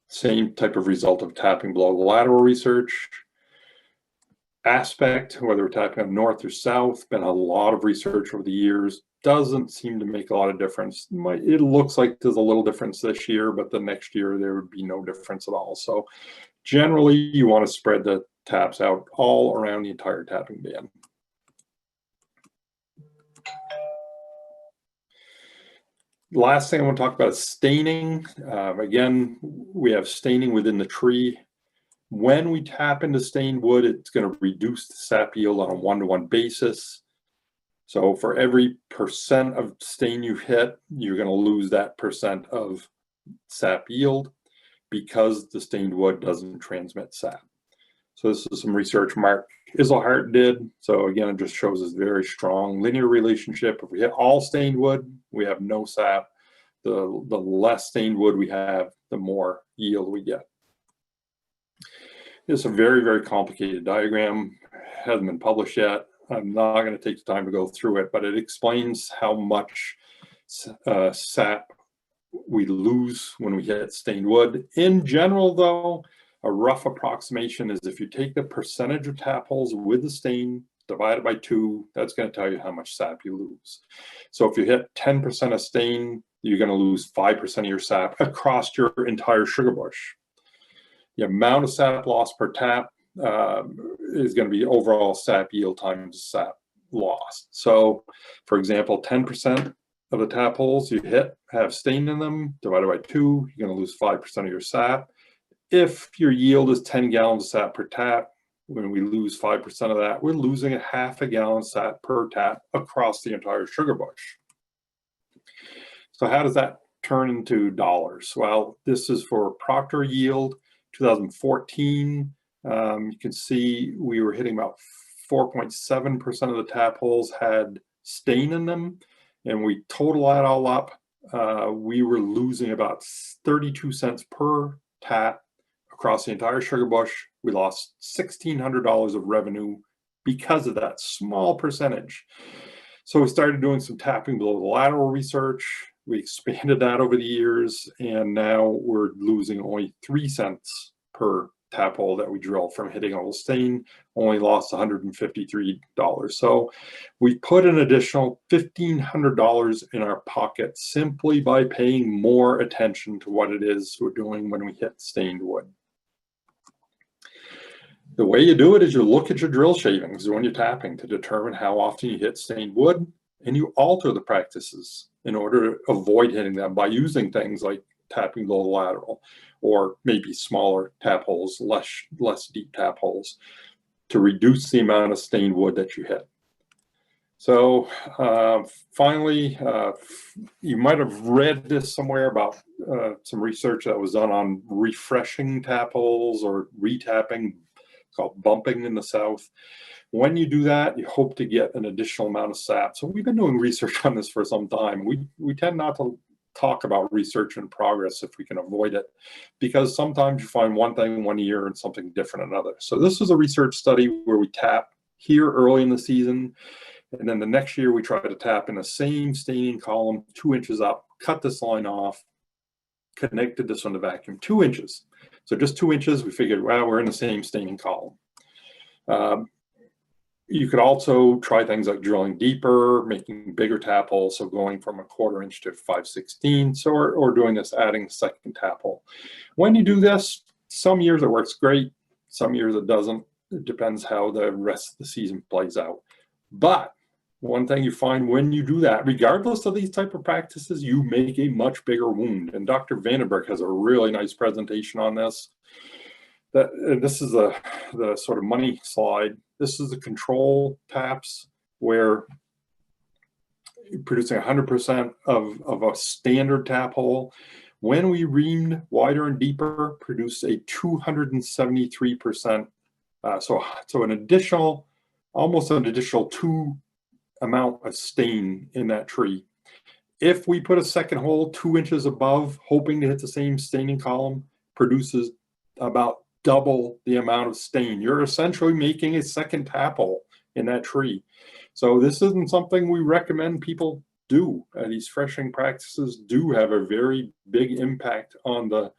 Same type of result of tapping below the lateral research. Aspect, whether we're tapping up north or south, been a lot of research over the years, doesn't seem to make a lot of difference. It looks like there's a little difference this year, but the next year there would be no difference at all. So generally you want to spread the taps out all around the entire tapping band. The last thing I want to talk about is staining. Again, we have staining within the tree. When we tap into stained wood, it's going to reduce the sap yield on a one-to-one basis. So for every percent of stain you hit, you're going to lose that percent of sap yield, because the stained wood doesn't transmit sap. So this is some research Mark Iselhart did. So again, it just shows this very strong linear relationship. If we hit all stained wood, we have no sap. The less stained wood we have, the more yield we get. It's a very, very complicated diagram. Hasn't been published yet. I'm not going to take the time to go through it, but it explains how much sap we lose when we hit stained wood. In general, though, a rough approximation is if you take the percentage of tap holes with the stain divided by 2, that's going to tell you how much sap you lose. So if you hit 10% of stain, you're going to lose 5% of your sap across your entire sugar bush. The amount of sap lost per tap is going to be overall sap yield times sap lost. So, for example, 10% of the tap holes you hit have stain in them, divided by 2, you're going to lose 5% of your sap. If your yield is 10 gallons of sap per tap, when we lose 5% of that, we're losing a half a gallon of sap per tap across the entire sugar bush. So how does that turn into dollars? Well, this is for Proctor yield, 2014. You can see we were hitting about 4.7% of the tap holes had stain in them, and we total that all up, we were losing about 32 cents per tap across the entire sugar bush. We lost $1,600 of revenue because of that small percentage. So we started doing some tapping below the lateral research. We expanded that over the years, and now we're losing only 3 cents per tap hole that we drill from hitting a stain, only lost $153. So we put an additional $1,500 in our pocket simply by paying more attention to what it is we're doing when we hit stained wood. The way you do it is you look at your drill shavings when you're tapping to determine how often you hit stained wood, and you alter the practices in order to avoid hitting them by using things like tapping below the lateral, or maybe smaller tap holes, less deep tap holes, to reduce the amount of stained wood that you hit. So finally, you might have read this somewhere about some research that was done on refreshing tap holes or retapping, called bumping in the South. When you do that, you hope to get an additional amount of sap. So we've been doing research on this for some time. We tend not to talk about research in progress if we can avoid it, because sometimes you find one thing one year and something different another. So this is a research study where we tap here early in the season, and then the next year we try to tap in the same staining column 2 inches up, cut this line off, connected this on the vacuum 2 inches. So just 2 inches, we figured, well, we're in the same staining column. You could also try things like drilling deeper, making bigger tap holes, so going from 1/4 inch to 5/16, or doing this, adding a second tap hole. When you do this, some years it works great, some years it doesn't. It depends how the rest of the season plays out. But one thing you find when you do that, regardless of these type of practices, you make a much bigger wound. And Dr. Vandenberg has a really nice presentation on this this is the sort of money slide. This is the control taps where you're producing 100% of a standard tap hole. When we reamed wider and deeper, produced a 273%. So an additional, almost an additional 2 amount of stain in that tree. If we put a second hole 2 inches above, hoping to hit the same staining column, produces about double the amount of stain. You're essentially making a second tap hole in that tree. So this isn't something we recommend people do. These freshing practices do have a very big impact on the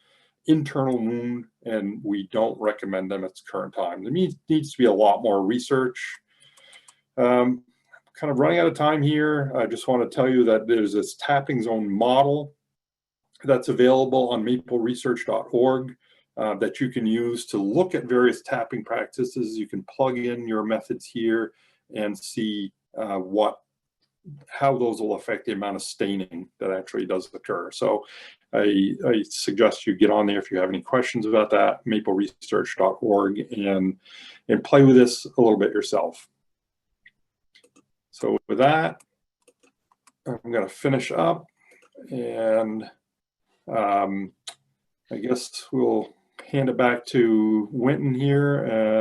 internal wound, and we don't recommend them at the current time. There needs to be a lot more research. Kind of running out of time here. I just want to tell you that there's this tapping zone model that's available on mapleresearch.org that you can use to look at various tapping practices. You can plug in your methods here and see how those will affect the amount of staining that actually does occur. So I suggest you get on there if you have any questions about that, mapleresearch.org, and play with this a little bit yourself. So with that, I'm going to finish up, and I guess we'll hand it back to Winton here.